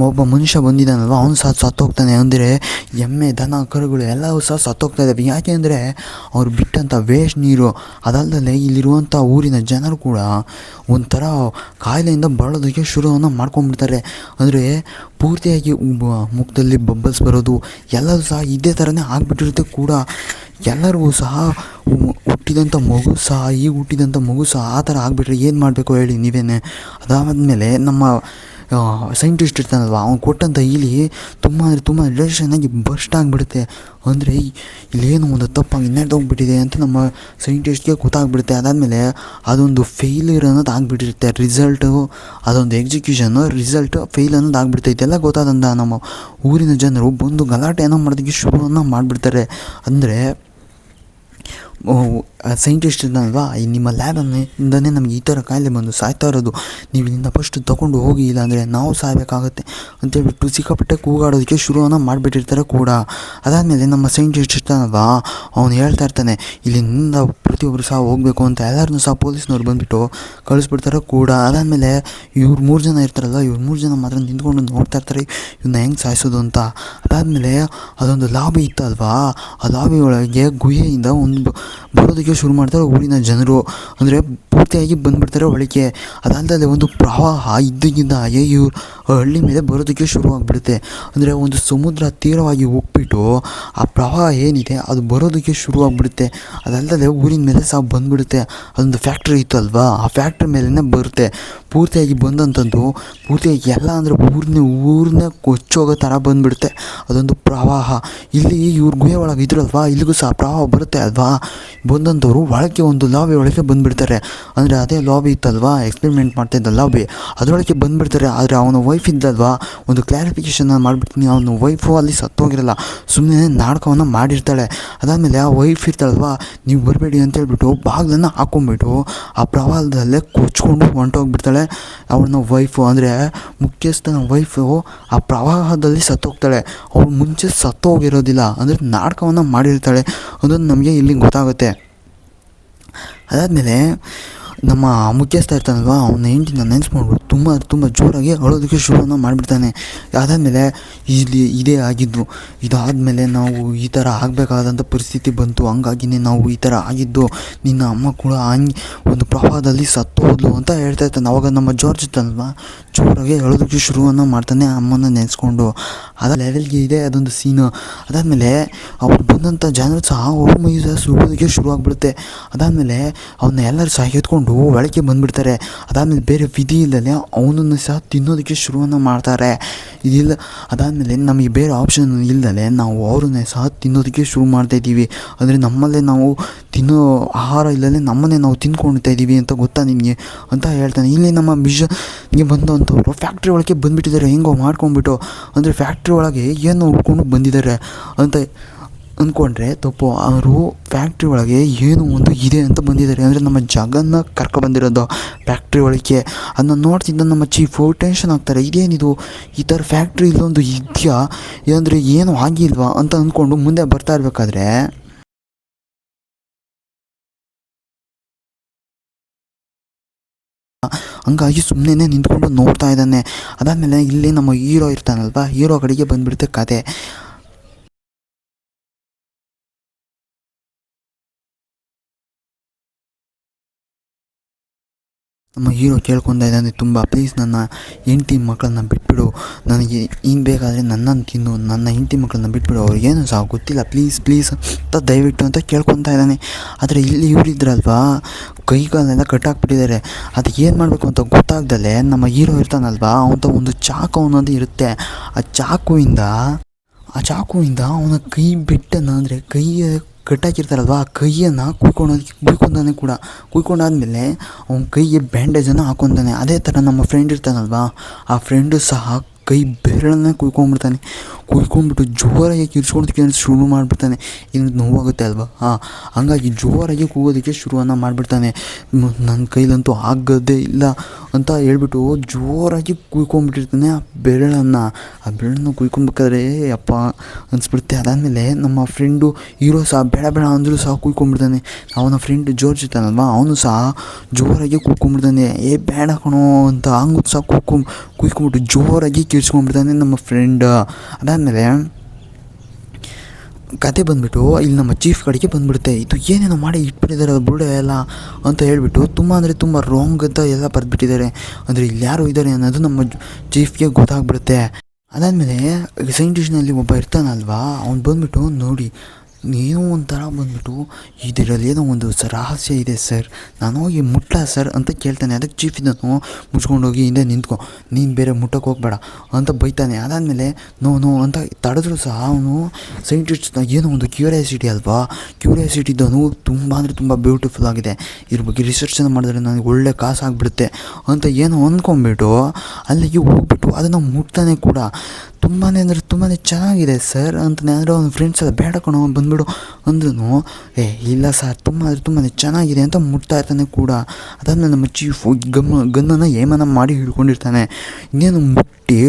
ಒಬ್ಬ ಮನುಷ್ಯ ಬಂದಿದ್ದಾನಲ್ವ, ಅವನು ಸಹ ಸತ್ತೋಗ್ತಾನೆ. ಅಂದರೆ ಎಮ್ಮೆ ದನ ಕರುಗಳು ಎಲ್ಲವೂ ಸಹ ಸತ್ತೋಗ್ತಾ ಇದ್ದಾವೆ. ಯಾಕೆ ಅಂದರೆ ಅವ್ರು ಬಿಟ್ಟಂಥ ವೇಸ್ಟ್ ನೀರು. ಅದಲ್ಲದೆ ಇಲ್ಲಿರುವಂಥ ಊರಿನ ಜನರು ಕೂಡ ಒಂಥರ ಕಾಯಿಲೆಯಿಂದ ಬಳಲೋದಕ್ಕೆ ಶುರುವನ್ನು ಮಾಡ್ಕೊಂಡ್ಬಿಡ್ತಾರೆ. ಅಂದರೆ ಪೂರ್ತಿಯಾಗಿ ಮುಖದಲ್ಲಿ ಬಬ್ಬಲ್ಸ್ ಬರೋದು ಎಲ್ಲರೂ ಸಹ ಇದೇ ಥರನೇ ಆಗಿಬಿಟ್ಟಿರುತ್ತೆ ಕೂಡ. ಎಲ್ಲರಿಗೂ ಸಹ ಹುಟ್ಟಿದಂಥ ಮಗು ಸಹ ಆ ಥರ ಆಗಿಬಿಟ್ರೆ ಏನು ಮಾಡಬೇಕು ಹೇಳಿ ನೀವೇನೆ. ಅದಾದಮೇಲೆ ನಮ್ಮ ಸೈಂಟಿಸ್ಟ್ ಇರ್ತಾನಲ್ವ, ಅವ್ನು ಕೊಟ್ಟಂಥ ಇಲಿ ತುಂಬ ರಿಲೇಷನ್ನಾಗಿ ಬರ್ಸ್ಟ್ ಆಗಿಬಿಡುತ್ತೆ. ಅಂದರೆ ಇಲ್ಲೇನು ಒಂದು ತಪ್ಪಾಗಿ ನಡೆದೋಗ್ಬಿಟ್ಟಿದೆ ಅಂತ ನಮ್ಮ ಸೈಂಟಿಸ್ಟ್ಗೆ ಗೊತ್ತಾಗ್ಬಿಡುತ್ತೆ. ಅದಾದಮೇಲೆ ಅದೊಂದು ಫೇಲ್ಯೂರ್ ಅನ್ನೋದು ಆಗಿಬಿಟ್ಟಿರುತ್ತೆ. ಅದೊಂದು ರಿಸಲ್ಟ್ ಫೇಲ್ ಅನ್ನೋದು ಆಗಿಬಿಡುತ್ತೆ. ಇದೆಲ್ಲ ಗೊತ್ತಾದಂಥ ನಮ್ಮ ಊರಿನ ಜನರು ಬಂದು ಗಲಾಟೆಯನ್ನು ಮಾಡೋದಕ್ಕೆ ಶುರುವನ್ನು ಮಾಡಿಬಿಡ್ತಾರೆ. ಅಂದರೆ ಸೈಂಟಿಸ್ಟ್ ಇದ್ದಾನಲ್ವಾ, ನಿಮ್ಮ ಲ್ಯಾಬಿಂದನೇ ನಮಗೆ ಈ ಥರ ಕಾಯಿಲೆ ಬಂದು ಸಾಯ್ತಾ ಇರೋದು, ನೀವು ಇಲ್ಲಿಂದ ಫಸ್ಟ್ ತೊಗೊಂಡು ಹೋಗಿ, ಇಲ್ಲಾಂದರೆ ನಾವು ಸಾಯಬೇಕಾಗತ್ತೆ ಅಂತೇಳ್ಬಿಟ್ಟು ಸಿಕ್ಕಾಪಟ್ಟೆ ಕೂಗಾಡೋದಕ್ಕೆ ಶುರುವನ್ನು ಮಾಡಿಬಿಟ್ಟಿರ್ತಾರೆ ಕೂಡ. ಅದಾದಮೇಲೆ ನಮ್ಮ ಸೈಂಟಿಸ್ಟ್ ಇರ್ತಾನಲ್ವಾ, ಅವನು ಹೇಳ್ತಾ ಇರ್ತಾನೆ ಇಲ್ಲಿಂದ ಪ್ರತಿಯೊಬ್ಬರು ಸಹ ಹೋಗಬೇಕು ಅಂತ. ಎಲ್ಲರನ್ನೂ ಸಹ ಪೊಲೀಸ್ನವ್ರು ಬಂದುಬಿಟ್ಟು ಕಳಿಸ್ಬಿಡ್ತಾರೆ ಕೂಡ. ಅದಾದಮೇಲೆ ಇವ್ರು 3 ಜನ ಇರ್ತಾರಲ್ಲ, ಇವ್ರು 3 ಜನ ಮಾತ್ರ ನಿಂತ್ಕೊಂಡು ನೋಡ್ತಾ ಇರ್ತಾರೆ ಇವನ್ನ ಹೆಂಗೆ ಸಾಯಿಸೋದು ಅಂತ. ಅದಾದಮೇಲೆ ಅದೊಂದು ಲಾಬಿ ಇತ್ತಲ್ವಾ, ಆ ಲಾಬಿ ಒಳಗೆ ಗುಹೆಯಿಂದ ಬರೋದಕ್ಕೆ ಶುರು ಮಾಡ್ತಾರೆ ಊರಿನ ಜನರು. ಅಂದರೆ ಪೂರ್ತಿಯಾಗಿ ಬಂದುಬಿಡ್ತಾರೆ ಒಳಗೆ. ಅದಲ್ಲದೆ ಒಂದು ಪ್ರವಾಹ ಇದ್ದಕ್ಕಿದ್ದ ಹಾಗೆ ಇವ್ರು ಹಳ್ಳಿ ಮೇಲೆ ಬರೋದಕ್ಕೆ ಶುರುವಾಗ್ಬಿಡುತ್ತೆ. ಅಂದರೆ ಒಂದು ಸಮುದ್ರ ತೀರವಾಗಿ ಹೋಗ್ಬಿಟ್ಟು ಆ ಪ್ರವಾಹ ಏನಿದೆ ಅದು ಬರೋದಕ್ಕೆ ಶುರುವಾಗ್ಬಿಡುತ್ತೆ. ಅದಲ್ಲದೆ ಊರಿನ ಮೇಲೆ ಸಹ ಬಂದುಬಿಡುತ್ತೆ. ಅದೊಂದು ಫ್ಯಾಕ್ಟ್ರಿ ಇತ್ತು ಅಲ್ವಾ, ಆ ಫ್ಯಾಕ್ಟ್ರಿ ಮೇಲೇ ಬರುತ್ತೆ. ಪೂರ್ತಿಯಾಗಿ ಬಂದಂಥದ್ದು ಪೂರ್ತಿಯಾಗಿ ಎಲ್ಲ ಅಂದರೆ ಊರನ್ನೇ ಕೊಚ್ಚೋಗೋ ಥರ ಬಂದುಬಿಡುತ್ತೆ ಅದೊಂದು ಪ್ರವಾಹ. ಇಲ್ಲಿ ಇವ್ರ ಗುಹೆ ಒಳಗೆ ಇದ್ರಲ್ವಾ, ಇಲ್ಲಿಗೂ ಸಹ ಪ್ರವಾಹ ಬರುತ್ತೆ ಅಲ್ವಾ. ಬಂದಂಥವ್ರು ಒಳಗೆ ಒಂದು ಲಾಬಿ ಒಳಗೆ ಬಂದುಬಿಡ್ತಾರೆ. ಅಂದರೆ ಅದೇ ಲಾಬಿ ಇತ್ತಲ್ವಾ, ಎಕ್ಸ್ಪೆರಿಮೆಂಟ್ ಮಾಡ್ತಾಯಿದ್ದ ಲಾಬಿ, ಅದರೊಳಗೆ ಬಂದುಬಿಡ್ತಾರೆ. ಆದರೆ ಅವನ ವೈಫ್ ಇದ್ದಲ್ವಾ, ಒಂದು ಕ್ಲಾರಿಫಿಕೇಷನ್ ಮಾಡಿಬಿಡ್ತೀನಿ, ಅವನ ವೈಫು ಅಲ್ಲಿ ಸತ್ತೋಗಿರಲ್ಲ, ಸುಮ್ಮನೆ ನಾಟಕವನ್ನು ಮಾಡಿರ್ತಾಳೆ. ಅದಾದಮೇಲೆ ಆ ವೈಫ್ ಇರ್ತಾಳಲ್ವಾ, ನೀವು ಬರಬೇಡಿ ಅಂತೇಳ್ಬಿಟ್ಟು ಬಾಗಿಲನ್ನು ಹಾಕ್ಕೊಂಬಿಟ್ಟು ಆ ಪ್ರವಾಹದಲ್ಲೇ ಕೊಚ್ಕೊಂಡು ಹೊಂಟೋಗ್ಬಿಡ್ತಾಳೆ ಅವನ ವೈಫು. ಅಂದರೆ ಮುಖ್ಯಸ್ಥನ ವೈಫು ಆ ಪ್ರವಾಹದಲ್ಲಿ ಸತ್ತೋಗ್ತಾಳೆ. ಅವಳು ಮುಂಚೆ ಸತ್ತೋಗಿರೋದಿಲ್ಲ, ಅಂದರೆ ನಾಟಕವನ್ನು ಮಾಡಿರ್ತಾಳೆ ಅನ್ನೋದು ನಮಗೆ ಇಲ್ಲಿ ಗೊತ್ತಾಗುತ್ತೆ. ಅದಾದಮೇಲೆ ನಮ್ಮ ಮುಖ್ಯಸ್ಥ ಇರ್ತಾನಲ್ವ, ಅವನ ಹೆಂಡತಿನ ನೆನೆಸ್ಕೊಂಡು ತುಂಬ ಜೋರಾಗಿ ಅಳೋದಕ್ಕೆ ಶುರುವನ್ನು ಮಾಡಿಬಿಡ್ತಾನೆ. ಅದಾದಮೇಲೆ ಇದೇ ಆಗಿದ್ದು, ಇದಾದಮೇಲೆ ನಾವು ಈ ಥರ ಆಗಬೇಕಾದಂಥ ಪರಿಸ್ಥಿತಿ ಬಂತು, ಹಂಗಾಗಿನೇ ನಾವು ಈ ಥರ ಆಗಿದ್ದು, ನಿನ್ನ ಅಮ್ಮ ಕೂಡ ಹಂಗೆ ಒಂದು ಪ್ರವಾಹದಲ್ಲಿ ಸತ್ತು ಹೋದ್ಲು ಅಂತ ಹೇಳ್ತಾ ಇರ್ತಾನೆ. ಅವಾಗ ನಮ್ಮ ಜಾರ್ಜ್ ಇರ್ತಾನಲ್ವ, ಜೋರಾಗಿ ಅಳೋದಕ್ಕೆ ಶುರುವನ್ನು ಮಾಡ್ತಾನೆ ಅಮ್ಮನ ನೆನೆಸ್ಕೊಂಡು. ಅದ ಲೆವೆಲ್ಗೆ ಇದೆ ಅದೊಂದು ಸೀನು. ಅದಾದಮೇಲೆ ಅವ್ರು ಬಂದಂಥ ಜನರು ಸಹ ಅವ್ರ ಮೈ ಸಹ ಸುಡೋದಕ್ಕೆ ಶುರುವಾಗ್ಬಿಡುತ್ತೆ. ಅದಾದಮೇಲೆ ಅವನ್ನ ಎಲ್ಲರೂ ಸಹ ಎತ್ಕೊಂಡು ಒಳಗೆ ಬಂದುಬಿಡ್ತಾರೆ. ಅದಾದಮೇಲೆ ಬೇರೆ ವಿಧಿ ಇಲ್ಲದೆ ಅವನನ್ನು ಸಹ ತಿನ್ನೋದಕ್ಕೆ ಶುರುವನ್ನು ಮಾಡ್ತಾರೆ. ಇದಿಲ್ಲ ಅದಾದಮೇಲೆ ನಮಗೆ ಬೇರೆ ಆಪ್ಷನ್ ಇಲ್ಲದೆ ನಾವು ಅವ್ರನ್ನೇ ಸಹ ತಿನ್ನೋದಕ್ಕೆ ಶುರು ಮಾಡ್ತಾಯಿದ್ದೀವಿ. ಅಂದರೆ ನಮ್ಮಲ್ಲೇ ನಾವು ತಿನ್ನೋ ಆಹಾರ ಇಲ್ಲದೆ ನಮ್ಮನ್ನೇ ನಾವು ತಿಂದ್ಕೊಳ್ತಾ ಇದ್ದೀವಿ ಅಂತ ಗೊತ್ತಾ ನಿಮಗೆ ಅಂತ ಹೇಳ್ತಾನೆ. ಇಲ್ಲಿ ನಮ್ಮ ಮಿಷನ್ಗೆ ಬಂದಂಥವ್ರು ಫ್ಯಾಕ್ಟ್ರಿ ಒಳಗೆ ಬಂದುಬಿಟ್ಟಿದ್ದಾರೆ, ಹೆಂಗೋ ಮಾಡ್ಕೊಂಡ್ಬಿಟ್ಟು. ಅಂದರೆ ಫ್ಯಾಕ್ಟ್ರಿ ಒಳಗೆ ಏನು ಹುಡ್ಕೊಂಡು ಬಂದಿದ್ದಾರೆ ಅಂತ ಅಂದ್ಕೊಂಡ್ರೆ ತಪ್ಪು. ಅವರು ಫ್ಯಾಕ್ಟ್ರಿ ಒಳಗೆ ಏನೋ ಒಂದು ಇದೆ ಅಂತ ಬಂದಿದ್ದಾರೆ. ಅಂದರೆ ನಮ್ಮ ಜಗನ್ನ ಕರ್ಕೊಬಂದಿರೋದು ಫ್ಯಾಕ್ಟ್ರಿ ಒಳಗೆ. ಅದನ್ನ ನೋಡ್ತಿದ್ದ ನಮ್ಮ ಚೀಫು ಟೆನ್ಷನ್ ಆಗ್ತಾರೆ, ಇದೇನಿದು ಈ ಥರ ಫ್ಯಾಕ್ಟ್ರಿ ಇಲ್ಲೊಂದು ಇದೆಯಾ, ಅಂದರೆ ಏನು ಆಗಿಲ್ವಾ ಅಂತ ಅಂದ್ಕೊಂಡು ಮುಂದೆ ಬರ್ತಾ ಇರಬೇಕಾದ್ರೆ ಹಂಗಾಗಿ ಸುಮ್ಮನೆ ನಿಂತ್ಕೊಂಡು ನೋಡ್ತಾ ಇದ್ದಾನೆ. ಅದಾದಮೇಲೆ ಇಲ್ಲಿ ನಮ್ಮ ಹೀರೋ ಇರ್ತಾನಲ್ವ, ಹೀರೋ ಕಡೆಗೆ ಬಂದುಬಿಡುತ್ತೆ ಕತೆ. ನಮ್ಮ ಹೀರೋ ಕೇಳ್ಕೊತಾ ಇದ್ದಾನೆ ತುಂಬ, ಪ್ಲೀಸ್ ನನ್ನ ಹೆಂಡತಿ ಮಕ್ಕಳನ್ನ ಬಿಟ್ಬಿಡು, ನನಗೆ ಹಿಂಗೆ ಬೇಕಾದರೆ ನನ್ನನ್ನು ತಿನ್ನು, ನನ್ನ ಹೆಂಡತಿ ಮಕ್ಕಳನ್ನ ಬಿಟ್ಬಿಡು, ಅವ್ರಿಗೇನು ಸಹ ಗೊತ್ತಿಲ್ಲ, ಪ್ಲೀಸ್ ಪ್ಲೀಸ್ ಅಂತ ದಯವಿಟ್ಟು ಅಂತ ಕೇಳ್ಕೊತಾ ಇದ್ದಾನೆ. ಆದರೆ ಇಲ್ಲಿ ಇವರಿದ್ರಲ್ವಾ, ಕೈ ಕಾಲೆಲ್ಲ ಕಟ್ಟಾಕ್ಬಿಟ್ಟಿದ್ದಾರೆ. ಅದು ಏನು ಮಾಡಬೇಕು ಅಂತ ಗೊತ್ತಾಗ್ದಲೇ ನಮ್ಮ ಹೀರೋ ಇರ್ತಾನಲ್ವಾ, ಅವನ ಒಂದು ಚಾಕು ಅನ್ನೋದು ಇರುತ್ತೆ. ಆ ಚಾಕುವಿಂದ ಅವನ ಕೈ ಬಿಟ್ಟನ, ಅಂದರೆ ಕೈ ಕಟ್ಟಾಕಿರ್ತಾರಲ್ವ, ಆ ಕೈಯನ್ನು ಕುಯ್ಕೊಂಡಾನೆ ಕೂಡ. ಕುಯ್ಕೊಂಡಾದ್ಮೇಲೆ ಅವನ ಕೈಗೆ ಬ್ಯಾಂಡೇಜನ್ನು ಹಾಕ್ಕೊತಾನೆ. ಅದೇ ಥರ ನಮ್ಮ ಫ್ರೆಂಡ್ ಇರ್ತಾನಲ್ವ, ಆ ಫ್ರೆಂಡು ಸಹ ಕೈ ಬೆರಳನ್ನ ಕುಯ್ಕೊಂಡ್ಬಿಟ್ಟು ಜೋರಾಗಿ ಕಿರ್ಚ್ಕೊಳೋದಕ್ಕೆ ಶುರು ಮಾಡಿಬಿಡ್ತಾನೆ. ಇನ್ನು ನೋವಾಗುತ್ತೆ ಅಲ್ವಾ, ಹಂಗಾಗಿ ಜೋರಾಗಿ ಕೂಗೋದಕ್ಕೆ ಶುರುವನ್ನು ಮಾಡಿಬಿಡ್ತಾನೆ. ನನ್ನ ಕೈಲಂತೂ ಆಗೋದೇ ಇಲ್ಲ ಅಂತ ಹೇಳ್ಬಿಟ್ಟು ಜೋರಾಗಿ ಕುಯ್ಕೊಂಡ್ಬಿಟ್ಟಿರ್ತಾನೆ ಆ ಬೆರಳನ್ನು ಕುಯ್ಕೊಬೇಕಾದ್ರೆ ಅಪ್ಪ ಅನಿಸ್ಬಿಡುತ್ತೆ. ಅದಾದಮೇಲೆ ನಮ್ಮ ಫ್ರೆಂಡು ಹೀರೋ ಸಹ ಬೇಡ ಅಂದರೂ ಸಹ ಕುಯ್ಕೊಂಡ್ಬಿಡ್ತಾನೆ. ಅವನ ಫ್ರೆಂಡ್ ಜಾರ್ಜ್ ಇರ್ತಾನಲ್ವ, ಅವನು ಸಹ ಜೋರಾಗಿ ಕುಯ್ಕೊಂಡ್ಬಿಡ್ತಾನೆ. ಬೇಡ ಕಣೋ ಅಂತ ಹಂಗೂ ಸಹ ಕುಯ್ಕೊಂಬಿಟ್ಟು ಜೋರಾಗಿ ಕಿರ್ಚ್ಕೊಂಡ್ಬಿಡ್ತಾನೆ ನಮ್ಮ ಫ್ರೆಂಡ್. ಅದಾದಮೇಲೆ ಕತೆ ಬಂದುಬಿಟ್ಟು ಇಲ್ಲಿ ನಮ್ಮ ಚೀಫ್ ಕಡೆಗೆ ಬಂದುಬಿಡುತ್ತೆ. ಇದು ಏನೇನೋ ಮಾಡಿ ಇಟ್ಬಿಟ್ಟಿದ್ದಾರೆ ಬುರ್ಡೆ ಎಲ್ಲ ಅಂತ ಹೇಳ್ಬಿಟ್ಟು, ತುಂಬ ಅಂದರೆ ತುಂಬ ರಾಂಗ್ ಅಂತ ಎಲ್ಲ ಬರೆದ್ಬಿಟ್ಟಿದ್ದಾರೆ. ಅಂದರೆ ಇಲ್ಲಿ ಯಾರು ಇದ್ದಾರೆ ಅನ್ನೋದು ನಮ್ಮ ಚೀಫ್ಗೆ ಗೊತ್ತಾಗ್ಬಿಡುತ್ತೆ. ಅದಾದಮೇಲೆ ಸೈಂಟಿಸ್ಟ್ನಲ್ಲಿ ಒಬ್ಬ ಇರ್ತಾನಲ್ವಾ, ಅವ್ನು ಬಂದುಬಿಟ್ಟು ನೋಡಿ ಏನೋ ಒಂಥರ ಬಂದುಬಿಟ್ಟು ಇದರಲ್ಲಿ ಏನೋ ಒಂದು ರಹಸ್ಯ ಇದೆ ಸರ್, ನಾನು ಹೋಗಿ ಮುಟ್ಲಾ ಸರ್ ಅಂತ ಕೇಳ್ತಾನೆ. ಅದಕ್ಕೆ ಚೀಫ್ ಇದನ್ನು ಮುಚ್ಕೊಂಡೋಗಿ ಹಿಂದೆ ನಿಂತ್ಕೊ, ನೀನು ಬೇರೆ ಮುಟ್ಟಕ್ಕೆ ಹೋಗ್ಬೇಡ ಅಂತ ಬೈತಾನೆ. ಅದಾದಮೇಲೆ ನೋ ಅಂತ ತಡೆದ್ರು ಸಹ ಅವನು ಸೈಂಟಿಸ್ಟ್ ಏನೋ ಒಂದು ಕ್ಯೂರಿಯಾಸಿಟಿ ಅಲ್ವಾ, ಕ್ಯೂರಿಯಾಸಿಟಿದ್ದವನು ತುಂಬ ಅಂದರೆ ತುಂಬ ಬ್ಯೂಟಿಫುಲ್ ಆಗಿದೆ, ಇದ್ರ ಬಗ್ಗೆ ರಿಸರ್ಚನ್ನು ಮಾಡಿದ್ರೆ ನನಗೆ ಒಳ್ಳೆ ಕಾಸು ಆಗಿಬಿಡುತ್ತೆ ಅಂತ ಏನೋ ಅಂದ್ಕೊಂಡ್ಬಿಟ್ಟು ಅಲ್ಲಿಗೆ ಹೋಗ್ಬಿಟ್ಟು ಅದನ್ನು ಮುಟ್ತಾನೆ ಕೂಡ. ತುಂಬಾ ಅಂದರೆ ತುಂಬಾ ಚೆನ್ನಾಗಿದೆ ಸರ್ ಅಂತಲೇ. ಅಂದರೆ ಅವನ ಫ್ರೆಂಡ್ಸ್ ಎಲ್ಲ ಬೇಡ ಕಣೋ ಬಂದುಬಿಡು ಅಂದ್ರೂ ಇಲ್ಲ ಸರ್ ತುಂಬ ಅಂದರೆ ತುಂಬಾ ಚೆನ್ನಾಗಿದೆ ಅಂತ ಮುಟ್ತಾ ಇರ್ತಾನೆ ಕೂಡ. ಅದಾದಮೇಲೆ ನಮ್ಮ ಚೀಫ್ ಗನ್ನನ್ನು ಏಮನ ಮಾಡಿ ಹಿಡ್ಕೊಂಡಿರ್ತಾನೆ. ಇನ್ನೇನು ಮುಟ್ಟಿ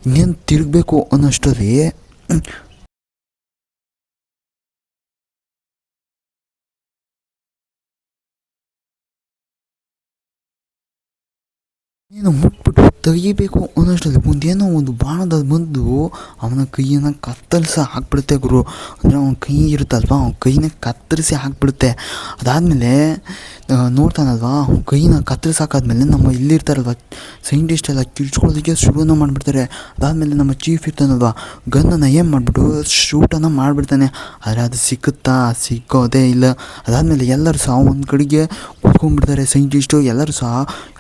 ಇನ್ನೇನು ತಿರುಗಬೇಕು ಅನ್ನೋಷ್ಟರಲ್ಲಿ ಏನೋ ಮುಟ್ಬಿಟ್ಟು ತೆಗಿಬೇಕು ಅನ್ನೋಷ್ಟರಲ್ಲಿ ಮುಂದೇನೋ ಒಂದು ಬಾಣದಲ್ಲಿ ಬಂದು ಅವನ ಕೈಯನ್ನು ಕತ್ತರಿಸಿ ಹಾಕ್ಬಿಡುತ್ತೆ ಗುರು. ಅಂದರೆ ಅವನ ಕೈ ಇರುತ್ತಲ್ವ, ಅವನ ಕೈನ ಕತ್ತರಿಸಿ ಹಾಕ್ಬಿಡುತ್ತೆ. ಅದಾದಮೇಲೆ ನೋಡ್ತಾನಲ್ವ, ಅವ್ನ ಕೈನ ಕತ್ತರಿಸಿ ಹಾಕಾದ್ಮೇಲೆ ನಮ್ಮ ಇಲ್ಲಿರ್ತಾರಲ್ವ ಸೈಂಟಿಸ್ಟ್ ಎಲ್ಲ ಕಿರ್ಚ್ಕೊಳ್ಳೋದಕ್ಕೆ ಶುರುವನ್ನು ಮಾಡಿಬಿಡ್ತಾರೆ. ಅದಾದಮೇಲೆ ನಮ್ಮ ಚೀಫ್ ಇರ್ತಾನಲ್ವ, ಗನ್ನನ್ನು ಏನು ಮಾಡಿಬಿಟ್ಟು ಶೂಟನ್ನು ಮಾಡಿಬಿಡ್ತಾನೆ. ಆದರೆ ಅದು ಸಿಕ್ಕೋದೇ ಇಲ್ಲ. ಅದಾದಮೇಲೆ ಎಲ್ಲರೂ ಸಹ ಒಂದು ಕಡೆಗೆ ಕೂತ್ಕೊಂಡ್ಬಿಡ್ತಾರೆ, ಸೈಂಟಿಸ್ಟು ಎಲ್ಲರೂ ಸಹ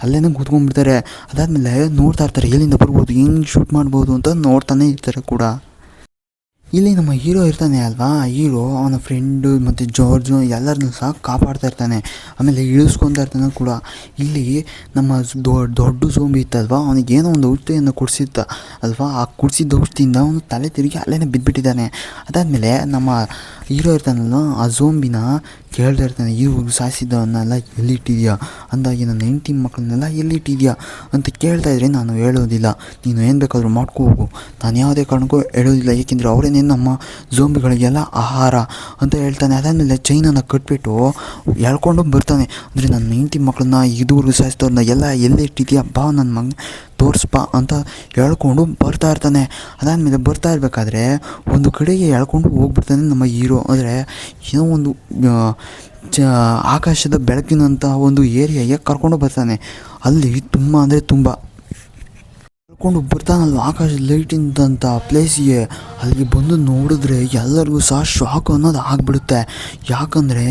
ಅಲ್ಲೇ ಕೂತ್ಕೊಂಡ್ಬಿಡ್ತಾರೆ. ಅದಾದಮೇಲೆ ನೋಡ್ತಾ ಇರ್ತಾರೆ ಎಲ್ಲಿಂದ ಬರ್ಬೋದು, ಹೆಂಗೆ ಶೂಟ್ ಮಾಡ್ಬೋದು ಅಂತ ನೋಡ್ತಾನೆ ಇರ್ತಾರೆ ಕೂಡ. ಇಲ್ಲಿ ನಮ್ಮ ಹೀರೋ ಇರ್ತಾನೆ ಅಲ್ವಾ, ಹೀರೋ ಅವನ ಫ್ರೆಂಡು ಮತ್ತು ಜಾರ್ಜು ಎಲ್ಲರನ್ನೂ ಸಹ ಕಾಪಾಡ್ತಾ ಇರ್ತಾನೆ. ಆಮೇಲೆ ಇಳಿಸ್ಕೊತಾ ಇರ್ತಾನೆ ಕೂಡ. ಇಲ್ಲಿ ನಮ್ಮ ದೊಡ್ಡ ಝೋಂಬಿ ಇತ್ತಲ್ವ, ಅವನಿಗೇನೋ ಒಂದು ಔಷಧಿಯನ್ನು ಕುಡಿಸಿದ್ದ ಅಲ್ವಾ, ಆ ಕುಡಿಸಿದ್ದ ಔಷಧಿಯಿಂದ ಅವನು ತಲೆ ತಿರುಗಿ ಅಲ್ಲೇ ಬಿದ್ದುಬಿಟ್ಟಿದ್ದಾನೆ. ಅದಾದಮೇಲೆ ನಮ್ಮ ಹೀರೋ ಇರ್ತಾನಲ್ವ, ಆ ಝೋಂಬಿನ ಕೇಳ್ತಾ ಇರ್ತಾನೆ, ಇವ್ರು ಸಾಯಿಸಿದ್ದವನ್ನೆಲ್ಲ ಎಲ್ಲಿಟ್ಟಿದ್ಯಾ ಅಂದಾಗಿ, ನನ್ನ ಹೆಂಡತಿ ಮಕ್ಕಳನ್ನೆಲ್ಲ ಎಲ್ಲಿಟ್ಟಿದ್ಯಾ ಅಂತ ಕೇಳ್ತಾ ಇದ್ರೆ, ನಾನು ಹೇಳೋದಿಲ್ಲ, ನೀನು ಏನು ಬೇಕಾದರೂ ಮಾಡ್ಕೋ ಹೋಗು, ನಾನು ಯಾವುದೇ ಕಾರಣಕ್ಕೂ ಹೇಳೋದಿಲ್ಲ, ಏಕೆಂದರೆ ಅವರೇನೇ ನಮ್ಮ ಝೋಂಬಿಗಳಿಗೆಲ್ಲ ಆಹಾರ ಅಂತ ಹೇಳ್ತಾನೆ. ಅದಾದಮೇಲೆ ಚೈನನ್ನು ಕಟ್ಬಿಟ್ಟು ಎಳ್ಕೊಂಡು ಬರ್ತಾನೆ. ಅಂದರೆ ನನ್ನ ಹೆಂಡತಿ ಮಕ್ಕಳನ್ನ ಇದುವರೆಗೂ ಸಾಯಿಸಿದವ್ರನ್ನ ಎಲ್ಲ ಎಲ್ಲಿಟ್ಟಿದ್ಯಾ ಬಾ ನನ್ನ ಮಗ ತೋರಿಸ್ಬಾ ಅಂತ ಹೇಳ್ಕೊಂಡು ಬರ್ತಾ ಇರ್ತಾನೆ. ಅದಾದಮೇಲೆ ಬರ್ತಾ ಇರಬೇಕಾದ್ರೆ ಒಂದು ಕಡೆಗೆ ಎಳ್ಕೊಂಡು ಹೋಗ್ಬಿಡ್ತಾನೆ ನಮ್ಮ ಹೀರೋ. ಅಂದರೆ ಏನೋ ಒಂದು ಆಕಾಶದ ಬೆಳಕಿನಂಥ ಒಂದು ಏರಿಯಾಗೆ ಕರ್ಕೊಂಡು ಬರ್ತಾನೆ. ಅಲ್ಲಿ ತುಂಬ ಅಂದರೆ ತುಂಬ ಕರ್ಕೊಂಡು ಬರ್ತಾನಲ್ವ, ಆಕಾಶದ ಲೈಟಿಂದಂಥ ಪ್ಲೇಸಿಗೆ. ಅಲ್ಲಿಗೆ ಬಂದು ನೋಡಿದ್ರೆ ಎಲ್ಲರಿಗೂ ಸಹ ಶಾಕ್ ಅನ್ನೋದು ಆಗಿಬಿಡುತ್ತೆ. ಯಾಕಂದರೆ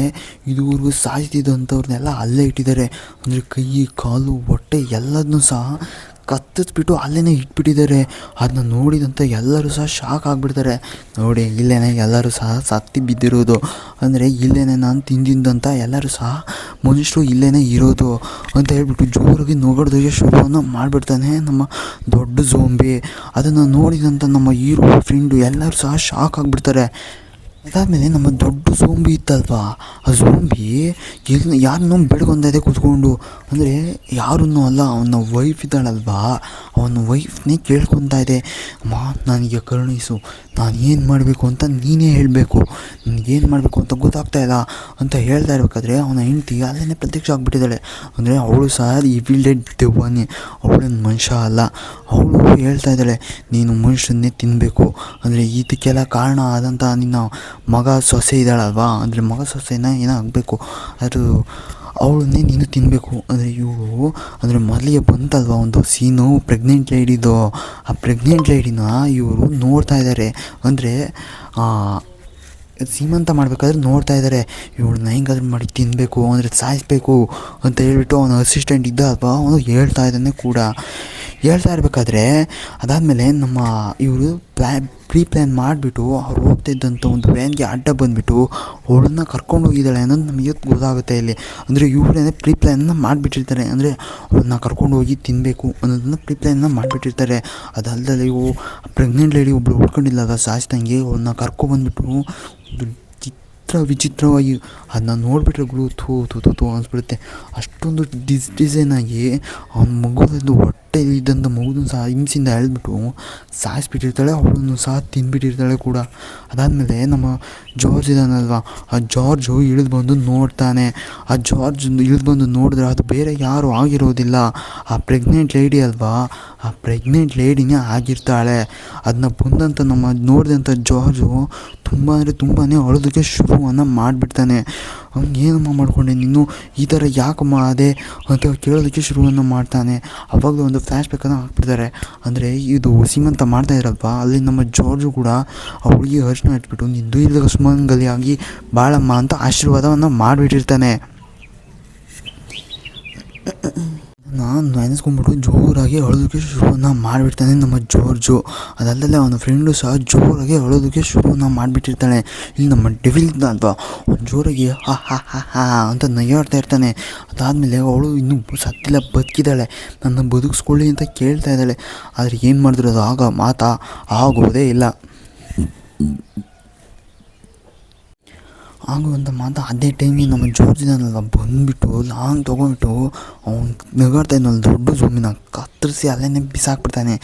ಇದುವರೆಗೂ ಸಾಯ್ತಿದ್ದಂಥವ್ರನ್ನೆಲ್ಲ ಅಲ್ಲೇ ಇಟ್ಟಿದ್ದಾರೆ. ಅಂದರೆ ಕೈ ಕಾಲು ಹೊಟ್ಟೆ ಎಲ್ಲದನ್ನೂ ಸಹ ಕತ್ತಿಸ್ಬಿಟ್ಟು ಅಲ್ಲೇ ಇಟ್ಬಿಟ್ಟಿದ್ದಾರೆ. ಅದನ್ನ ನೋಡಿದಂಥ ಎಲ್ಲರೂ ಸಹ ಶಾಕ್ ಆಗಿಬಿಡ್ತಾರೆ. ನೋಡಿ ಇಲ್ಲೇ ಎಲ್ಲರೂ ಸಹ ಸತ್ತಿ ಬಿದ್ದಿರೋದು, ಅಂದರೆ ಇಲ್ಲೇ ನಾನು ತಿಂದಿದ್ದಂಥ ಎಲ್ಲರೂ ಸಹ ಮನುಷ್ಯರು ಇಲ್ಲೇ ಇರೋದು ಅಂತ ಹೇಳ್ಬಿಟ್ಟು ಜೋರಾಗಿ ನೋಡೋದಕ್ಕೆ ಶುರುವನ್ನು ಮಾಡಿಬಿಡ್ತಾನೆ ನಮ್ಮ ದೊಡ್ಡ ಝೋಂಬಿ. ಅದನ್ನು ನೋಡಿದಂಥ ನಮ್ಮ ಹೀರೋ ಫ್ರೆಂಡು ಎಲ್ಲರೂ ಸಹ ಶಾಕ್ ಆಗಿಬಿಡ್ತಾರೆ. ಅದಾದಮೇಲೆ ನಮ್ಮ ದೊಡ್ಡ ಝೋಂಬಿ ಇತ್ತಲ್ವಾ, ಆ ಝೋಂಬಿ ಯಾರನ್ನೂ ಬೆಳಗೊಂದಿದೆ ಕೂತ್ಕೊಂಡು. ಅಂದರೆ ಯಾರನ್ನೂ ಅಲ್ಲ, ಅವನ ವೈಫ್ ಇದ್ದಾಳಲ್ವಾ, ಅವನ ವೈಫ್ನೇ ಕೇಳ್ಕೊತಾ ಇದೆ, ಅಮ್ಮ ನನಗೆ ಕರುಣಿಸು, ನಾನು ಏನು ಮಾಡಬೇಕು ಅಂತ ನೀನೇ ಹೇಳಬೇಕು, ನನಗೇನು ಮಾಡಬೇಕು ಅಂತ ಗೊತ್ತಾಗ್ತಾ ಇಲ್ಲ ಅಂತ ಹೇಳ್ತಾ ಇರಬೇಕಾದ್ರೆ ಅವನ ಹೆಂಡತಿ ಅಲ್ಲೇ ಪ್ರತ್ಯಕ್ಷ ಆಗಿಬಿಟ್ಟಿದ್ದಾಳೆ. ಅಂದರೆ ಅವಳು ಸಹ ಈ ವಿಲ್ಡೆಡ್ ದೆವ್ವನೇ, ಅವಳೇನು ಮನುಷ್ಯ ಅಲ್ಲ. ಅವಳು ಹೇಳ್ತಾ ಇದ್ದಾಳೆ, ನೀನು ಮನುಷ್ಯನ್ನೇ ತಿನ್ನಬೇಕು, ಅಂದರೆ ಇದಕ್ಕೆಲ್ಲ ಕಾರಣ ಆದಂಥ ನಿನ್ನ ಮಗ ಸೊಸೆ ಇದ್ದಾಳಲ್ವಾ, ಅಂದರೆ ಮಗ ಸೊಸೆನ ಏನೋ ಆಗಬೇಕು, ಅದು ಅವಳನ್ನೇ ನೀನು ತಿನ್ನಬೇಕು. ಅಂದರೆ ಇವಳು ಅಂದರೆ ಮೊದಲಿಗೆ ಬಂತಲ್ವ ಒಂದು ಸೀನು ಪ್ರೆಗ್ನೆಂಟ್ ಲೇಡಿದು, ಆ ಪ್ರೆಗ್ನೆಂಟ್ ಲೇಡಿನ ಇವರು ನೋಡ್ತಾ ಇದ್ದಾರೆ. ಅಂದರೆ ಸೀಮಂತ ಮಾಡಬೇಕಾದ್ರೆ ನೋಡ್ತಾ ಇದ್ದಾರೆ, ಇವಳನ್ನ ಹೆಂಗಾದ್ರೂ ಮಾಡಿ ತಿನ್ನಬೇಕು ಅಂದರೆ ಸಾಯಿಸಬೇಕು ಅಂತ ಹೇಳ್ಬಿಟ್ಟು ಅವನ ಅಸಿಸ್ಟೆಂಟ್ ಇದ್ದ ಅಲ್ವಾ, ಅವನು ಹೇಳ್ತಾ ಇದ್ದಾನೆ ಕೂಡ. ಹೇಳ್ತಾ ಇರಬೇಕಾದ್ರೆ ಅದಾದಮೇಲೆ ನಮ್ಮ ಇವರು ಪ್ರೀ ಪ್ಲ್ಯಾನ್ ಮಾಡಿಬಿಟ್ಟು ಅವ್ರು ಹೋಗ್ತಿದ್ದಂಥ ಒಂದು ವ್ಯಾನ್ಗೆ ಅಡ್ಡ ಬಂದುಬಿಟ್ಟು ಅವಳನ್ನ ಕರ್ಕೊಂಡು ಹೋಗಿದ್ದಾಳೆ ಅನ್ನೋದು ನಮಗೆ ಗೊತ್ತಾಗುತ್ತೆ ಇಲ್ಲಿ. ಅಂದರೆ ಇವಳೇನೆ ಪ್ರೀ ಪ್ಲ್ಯಾನ್ನ ಮಾಡಿಬಿಟ್ಟಿರ್ತಾರೆ, ಅಂದರೆ ಅವಳನ್ನ ಕರ್ಕೊಂಡು ಹೋಗಿ ತಿನ್ನಬೇಕು ಅನ್ನೋದನ್ನ ಪ್ರೀ ಪ್ಲ್ಯಾನ್ನ ಮಾಡಿಬಿಟ್ಟಿರ್ತಾರೆ. ಅದಲ್ಲದೆ ಇವು ಪ್ರೆಗ್ನೆಂಟ್ ಲೇಡಿ ಒಬ್ಬಳು ಉಳ್ಕೊಂಡಿಲ್ಲ ಸಾಯಿಸ್ದಂಗೆ ಅವಳನ್ನ ಕರ್ಕೊಬಂದ್ಬಿಟ್ಟು ಒಂದು ವಿಚಿತ್ರವಾಗಿ ಅದನ್ನ ನೋಡಿಬಿಟ್ರೆ ಥೂ ಥೂ ಥೂ ಥೂ ಅನಿಸ್ಬಿಡುತ್ತೆ. ಅಷ್ಟೊಂದು ಡಿಸೈನಾಗಿ ಅವನ ಮಗುವಿಂದು ಹೊಟ್ಟೆಲಿ ಇದ್ದಂಥ ಮಗುದನ್ನು ಸಹ ಹಿಂಸಿಂದ ಎಳೆದ್ಬಿಟ್ಟು ಸಾಯಿಸ್ಬಿಟ್ಟಿರ್ತಾಳೆ, ಅವಳನ್ನು ಸಹ ತಿಂದ್ಬಿಟ್ಟಿರ್ತಾಳೆ ಕೂಡ. ಅದಾದಮೇಲೆ ನಮ್ಮ ಜಾರ್ಜ್ ಇದ್ದಾನಲ್ವ, ಆ ಜಾರ್ಜು ಇಳಿದು ಬಂದು ನೋಡ್ತಾನೆ. ಆ ಜಾರ್ಜ್ ಇಳಿದು ಬಂದು ನೋಡಿದ್ರೆ ಅದು ಬೇರೆ ಯಾರೂ ಆಗಿರೋದಿಲ್ಲ, ಆ ಪ್ರೆಗ್ನೆಂಟ್ ಲೇಡಿ ಅಲ್ವಾ, ಆ ಪ್ರೆಗ್ನೆಂಟ್ ಲೇಡಿನೇ ಆಗಿರ್ತಾಳೆ. ಅದನ್ನ ಬಂದಂಥ ನಮ್ಮ ನೋಡಿದಂಥ ಜಾರ್ಜು ತುಂಬ ಅಂದರೆ ತುಂಬಾ ಅಳೋದಕ್ಕೆ ಶುರುವನ್ನು ಮಾಡಿಬಿಡ್ತಾನೆ. ಅವ್ನು ಏನಮ್ಮ ಮಾಡಿಕೊಂಡೆ ನೀನು, ಈ ಥರ ಯಾಕಮ್ಮ ಅದೇ ಅಂತ ಕೇಳೋದಕ್ಕೆ ಶುರುವನ್ನು ಮಾಡ್ತಾನೆ. ಅವಾಗಲೂ ಒಂದು ಫ್ಲ್ಯಾಶ್ ಬ್ಯಾಕನ್ನು ಹಾಕ್ಬಿಡ್ತಾರೆ. ಅಂದರೆ ಇದು ಸೀಮಂತ ಮಾಡ್ತಾ ಇರಲ್ವ, ಅಲ್ಲಿ ನಮ್ಮ ಜಾರ್ಜು ಕೂಡ ಅವಳಿಗೆ ಅರಿಶಿನ ಹಚ್ಬಿಟ್ಟು ನಿಂದು ಇಲ್ಲದ ಸುಮಂಗಲಿಯಾಗಿ ಬಾಳಮ್ಮ ಅಂತ ಆಶೀರ್ವಾದವನ್ನು ಮಾಡಿಬಿಟ್ಟಿರ್ತಾನೆ. ನಾನು ನೆನೆಸ್ಕೊಂಡ್ಬಿಟ್ಟು ಜೋರಾಗಿ ಅಳೋದಕ್ಕೆ ಶುರುವನ್ನು ಮಾಡಿಬಿಡ್ತಾನೆ ನಮ್ಮ ಜಾರ್ಜು. ಅದಲ್ಲದೆ ಅವನ ಫ್ರೆಂಡು ಸಹ ಜೋರಾಗಿ ಅಳೋದಕ್ಕೆ ಶುರುವನ್ನು ಮಾಡಿಬಿಟ್ಟಿರ್ತಾಳೆ. ಇಲ್ಲಿ ನಮ್ಮ ಡೆವಿಲ್ ಅಲ್ವಾ, ಅವ್ನು ಜೋರಾಗಿ ಹಾ ಹಾ ಹಾ ಹಾ ಅಂತ ನಗಾಡ್ತಾ ಇರ್ತಾನೆ. ಅದಾದಮೇಲೆ ಅವಳು ಇನ್ನೂ ಸತ್ತಿಲ್ಲ, ಬದುಕಿದ್ದಾಳೆ, ನನ್ನ ಬದುಕಿಸ್ಕೊಳ್ಳಿ ಅಂತ ಕೇಳ್ತಾ ಇದ್ದಾಳೆ. ಆದರೆ ಏನು ಮಾಡಿದ್ರು ಅದು ಆಗೋದೇ ಇಲ್ಲ. ಆಗುವಂಥ ಮಾತು ಅದೇ ಟೈಮಿಗೆ ನಮ್ಮ ಜಾರ್ಜಿನಲ್ವ ಬಂದುಬಿಟ್ಟು ಲಾಂಗ್ ತೊಗೊಂಡ್ಬಿಟ್ಟು ಅವ್ನು ನಗಾಡ್ತಾ ಇದ್ನಲ್ಲ ದೊಡ್ಡ ಜೂಮಿನ ಕತ್ತರಿಸಿ ಅಲ್ಲೇ ಬಿಸಾಕ್ಬಿಡ್ತಾನೆ.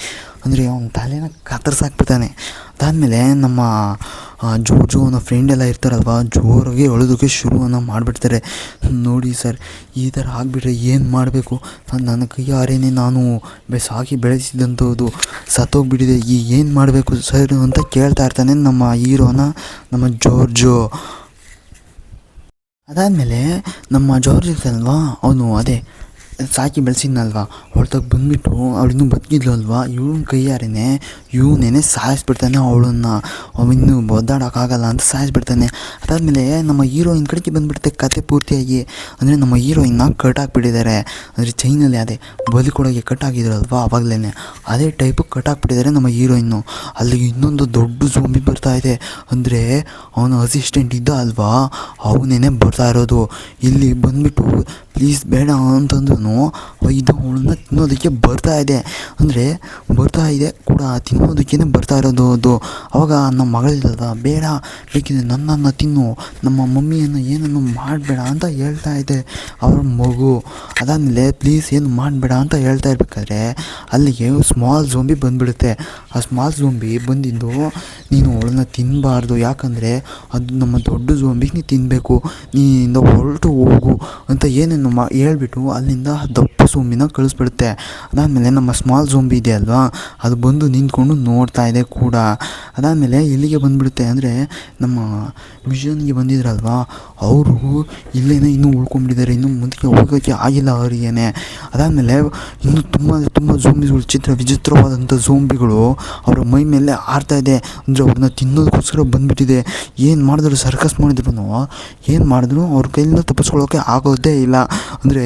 ಅಂದರೆ ಅವ್ನ ತಲೆನ ಕತ್ತರಿಸಾಕ್ಬಿಡ್ತಾನೆ. ಅದಾದಮೇಲೆ ನಮ್ಮ ಜಾರ್ಜು ಅವನ ಫ್ರೆಂಡೆಲ್ಲ ಇರ್ತಾರಲ್ವ, ಜೋರಾಗಿ ಅಳೋದಕ್ಕೆ ಶುರುವನ್ನು ಮಾಡಿಬಿಡ್ತಾರೆ. ನೋಡಿ ಸರ್, ಈ ಥರ ಆಗಿಬಿಟ್ರೆ ಏನು ಮಾಡಬೇಕು, ನನ್ನ ಕೈಯಾರೇನೆ ನಾನು ಸಾಕಿ ಬೆಳೆಸಿದಂಥದ್ದು ಸತ್ತೋಗ್ಬಿಟ್ಟಿದೆ, ಏನು ಮಾಡಬೇಕು ಸರ್ ಅಂತ ಕೇಳ್ತಾ ಇರ್ತಾನೆ ನಮ್ಮ ಹೀರೋನ ನಮ್ಮ ಜಾರ್ಜು. ಅದಾದಮೇಲೆ ನಮ್ಮ ಜಾರ್ಜ್ ಇರ್ತಾನಲ್ವ, ಅವನು ಅದೇ ಸಾಕಿ ಬೆಳೆಸಿದ್ನಲ್ವ, ಅವಳ್ತಾಗ ಬಂದುಬಿಟ್ಟು ಅವಳಿನ್ನೂ ಬದುಕಿದ್ಲು ಅಲ್ವಾ, ಇವನ ಕೈಯಾರೇನೆ ಇವನೇನೆ ಸಾಯಿಸ್ಬಿಡ್ತಾನೆ ಅವಳನ್ನು. ಅವನಿನ್ನೂ ಒದ್ದಾಡೋಕ್ಕಾಗಲ್ಲ ಅಂತ ಸಾಯಿಸ್ಬಿಡ್ತಾನೆ. ಅದಾದಮೇಲೆ ನಮ್ಮ ಹೀರೋಯಿನ್ ಕಡೆಗೆ ಬಂದುಬಿಡುತ್ತೆ ಕತೆ ಪೂರ್ತಿಯಾಗಿ. ಅಂದರೆ ನಮ್ಮ ಹೀರೋಯಿನ್ನ ಕಟ್ ಹಾಕ್ಬಿಟ್ಟಿದ್ದಾರೆ, ಅಂದರೆ ಚೈನಲ್ಲಿ ಅದೇ ಬಲಿ ಕೊಡೋಕ್ಕೆ ಕಟ್ ಆಗಿದ್ರಲ್ವ ಆವಾಗಲೇ ಅದೇ ಟೈಪು ಕಟ್ ಹಾಕ್ಬಿಟ್ಟಿದ್ದಾರೆ ನಮ್ಮ ಹೀರೋಯಿನ್ನು. ಅಲ್ಲಿಗೆ ಇನ್ನೊಂದು ದೊಡ್ಡ ಝೋಂಬಿ ಬರ್ತಾಯಿದೆ, ಅಂದರೆ ಅವನ ಅಸಿಸ್ಟೆಂಟ್ ಇದ್ದ ಅಲ್ವಾ ಅವನೇನೆ ಬರ್ತಾ ಇರೋದು. ಇಲ್ಲಿ ಬಂದುಬಿಟ್ಟು ಪ್ಲೀಸ್ ಬೇಡ ಅಂತಂದ್ರೂ ಇದು ಅವಳನ್ನ ತಿನ್ನೋದಕ್ಕೆ ಬರ್ತಾ ಇದೆ, ಅಂದರೆ ಬರ್ತಾ ಇದೆ ಕೂಡ, ತಿನ್ನೋದಕ್ಕೇ ಬರ್ತಾ ಇರೋದು ಅದು. ಅವಾಗ ನಮ್ಮ ಮಗಳಿಲ್ಲದ ಬೇಡ, ಬೇಕಿದ್ರೆ ನನ್ನನ್ನು ತಿನ್ನು, ನಮ್ಮ ಮಮ್ಮಿಯನ್ನು ಏನನ್ನು ಮಾಡಬೇಡ ಅಂತ ಹೇಳ್ತಾ ಇದೆ ಅವ್ರ ಮಗು. ಅದಾದಮೇಲೆ ಪ್ಲೀಸ್ ಏನು ಮಾಡಬೇಡ ಅಂತ ಹೇಳ್ತಾ ಇರ್ಬೇಕಾದ್ರೆ ಅಲ್ಲಿಗೆ ಸ್ಮಾಲ್ ಝೋಂಬಿ ಬಂದುಬಿಡುತ್ತೆ. ಆ ಸ್ಮಾಲ್ ಝೋಂಬಿ ಬಂದಿದ್ದು ನೀನು ಅವಳನ್ನ ತಿನ್ನಬಾರ್ದು, ಯಾಕಂದರೆ ಅದು ನಮ್ಮ ದೊಡ್ಡ ಝೋಂಬಿಗೆ ನೀನು ತಿನ್ನಬೇಕು, ನೀನಿಂದ ಹೊರಟು ಹೋಗು ಅಂತ ಏನೇನು ಹೇಳ್ಬಿಟ್ಟು ಅಲ್ಲಿಂದ ದಪ್ಪ ಝೋಂಬಿನ ಕಳಿಸ್ಬಿಡುತ್ತೆ. ಅದಾದಮೇಲೆ ನಮ್ಮ ಸ್ಮಾಲ್ ಝೋಂಬಿ ಇದೆ ಅಲ್ವಾ, ಅದು ಬಂದು ನಿಂತ್ಕೊಂಡು ನೋಡ್ತಾ ಇದೆ ಕೂಡ. ಅದಾದಮೇಲೆ ಇಲ್ಲಿಗೆ ಬಂದುಬಿಡುತ್ತೆ, ಅಂದರೆ ನಮ್ಮ ಮಿಷನ್ಗೆ ಬಂದಿದ್ರಲ್ವಾ ಅವರು ಇಲ್ಲೇನೆ ಇನ್ನೂ ಉಳ್ಕೊಂಡ್ಬಿಟ್ಟಿದ್ದಾರೆ, ಇನ್ನೂ ಮುಂದಕ್ಕೆ ಹೋಗೋಕ್ಕೆ ಆಗಿಲ್ಲ ಅವರಿಗೇನೆ. ಅದಾದಮೇಲೆ ಇನ್ನೂ ತುಂಬ ಝೋಂಬಿಗಳು ವಿಚಿತ್ರವಾದಂಥ ಝೋಂಬಿಗಳು ಅವರ ಮೈ ಮೇಲೆ ಆಡ್ತಾ ಇದೆ, ಅಂದರೆ ಅವ್ರನ್ನ ತಿನ್ನೋದಕ್ಕೋಸ್ಕರ ಬಂದುಬಿಟ್ಟಿದೆ. ಏನು ಮಾಡಿದ್ರು ಸರ್ಕಸ್ ಮಾಡಿದ್ರು ಏನು ಮಾಡಿದ್ರು ಅವ್ರ ಕೈಯಿಂದ ತಪ್ಪಿಸ್ಕೊಳ್ಳೋಕ್ಕೆ ಆಗೋದೇ ಇಲ್ಲ. ಅಂದರೆ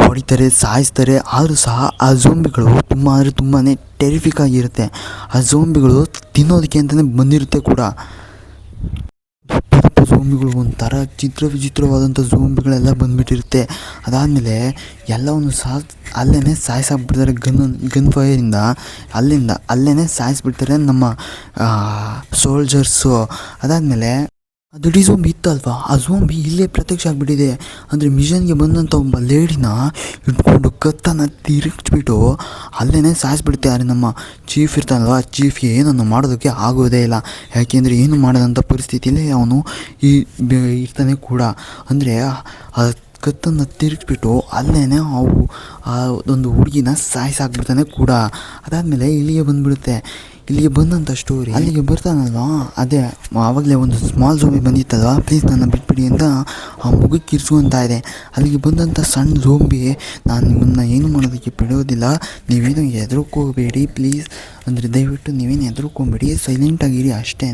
ಹೊಡಿತಾರೆ, ಸಾಯಿಸ್ತಾರೆ, ಆದರೂ ಸಹ ಆ ಝೋಂಬಿಗಳು ತುಂಬ ಅಂದರೆ ತುಂಬಾ ಟೆರಿಫಿಕ್ ಆಗಿರುತ್ತೆ. ಆ ಝೋಂಬಿಗಳು ತಿನ್ನೋದಕ್ಕೆ ಅಂತಲೇ ಬಂದಿರುತ್ತೆ ಕೂಡ. ದಪ್ಪ ಝೋಂಬಿಗಳು ಒಂಥರ ವಿಚಿತ್ರವಾದಂಥ ಝೋಂಬಿಗಳೆಲ್ಲ ಬಂದುಬಿಟ್ಟಿರುತ್ತೆ. ಅದಾದಮೇಲೆ ಎಲ್ಲವನ್ನು ಸಹ ಅಲ್ಲೇ ಸಾಯಿಸಾಕ್ಬಿಡ್ತಾರೆ, ಗನ್ ಫೈರಿಂದ ಅಲ್ಲೇ ಸಾಯಿಸ್ಬಿಡ್ತಾರೆ ನಮ್ಮ ಸೋಲ್ಜರ್ಸು. ಅದಾದಮೇಲೆ ಅದು ಝೋಂಬಿ ಇತ್ತಲ್ವ, ಆ ಝೋಂಬಿ ಇಲ್ಲೇ ಪ್ರತ್ಯಕ್ಷ ಆಗಿಬಿಟ್ಟಿದೆ. ಅಂದರೆ ಮಿಷನ್ಗೆ ಬಂದಂಥ ಒಬ್ಬ ಲೇಡಿನ ಇಟ್ಕೊಂಡು ಕತ್ತನ್ನು ತಿರುಗಿಸ್ಬಿಟ್ಟು ಅಲ್ಲೇ ಸಾಯಿಸ್ಬಿಡುತ್ತೆ. ಆದರೆ ನಮ್ಮ ಚೀಫ್ ಇರ್ತಾನಲ್ವ, ಚೀಫ್ಗೆ ಏನನ್ನು ಮಾಡೋದಕ್ಕೆ ಆಗೋದೇ ಇಲ್ಲ, ಯಾಕೆಂದರೆ ಏನು ಮಾಡೋದಂಥ ಪರಿಸ್ಥಿತಿಯಲ್ಲಿ ಅವನು ಇರ್ತಾನೆ ಕೂಡ. ಅಂದರೆ ಆ ಕತ್ತನ್ನು ತಿರುಗಿಸ್ಬಿಟ್ಟು ಅಲ್ಲೇ ಅವು ಆ ಒಂದು ಹುಡುಗಿನ ಸಾಯಿಸಾಕ್ಬಿಡ್ತಾನೆ ಕೂಡ. ಅದಾದಮೇಲೆ ಇಲ್ಲಿಗೆ ಬಂದುಬಿಡುತ್ತೆ. ಇಲ್ಲಿಗೆ ಬಂದಂಥ ಸ್ಟೋರಿ. ಅಲ್ಲಿಗೆ ಬರ್ತಾನಲ್ವಾ, ಅದೇ ಆವಾಗಲೇ ಒಂದು ಸ್ಮಾಲ್ ಝೋಂಬಿ ಬಂದಿತ್ತಲ್ವ, ಪ್ಲೀಸ್ ನನ್ನ ಬಿಟ್ಬಿಡಿ ಅಂತ ಆ ಮಗುಗೆ ಕಿರ್ಸ್ಕೊತಾ ಇದೆ. ಅಲ್ಲಿಗೆ ಬಂದಂಥ ಸಣ್ಣ ಝೋಂಬಿ, ನಾನು ನಿಮ್ಮನ್ನು ಏನು ಮಾಡೋದಕ್ಕೆ ಬಿಡೋದಿಲ್ಲ, ನೀವೇನು ಹೆದರ್ಕೋಬೇಡಿ ಪ್ಲೀಸ್, ಅಂದರೆ ದಯವಿಟ್ಟು ನೀವೇನು ಹೆದರ್ಕೊಂಬೇಡಿ, ಸೈಲೆಂಟಾಗಿರಿ ಅಷ್ಟೇ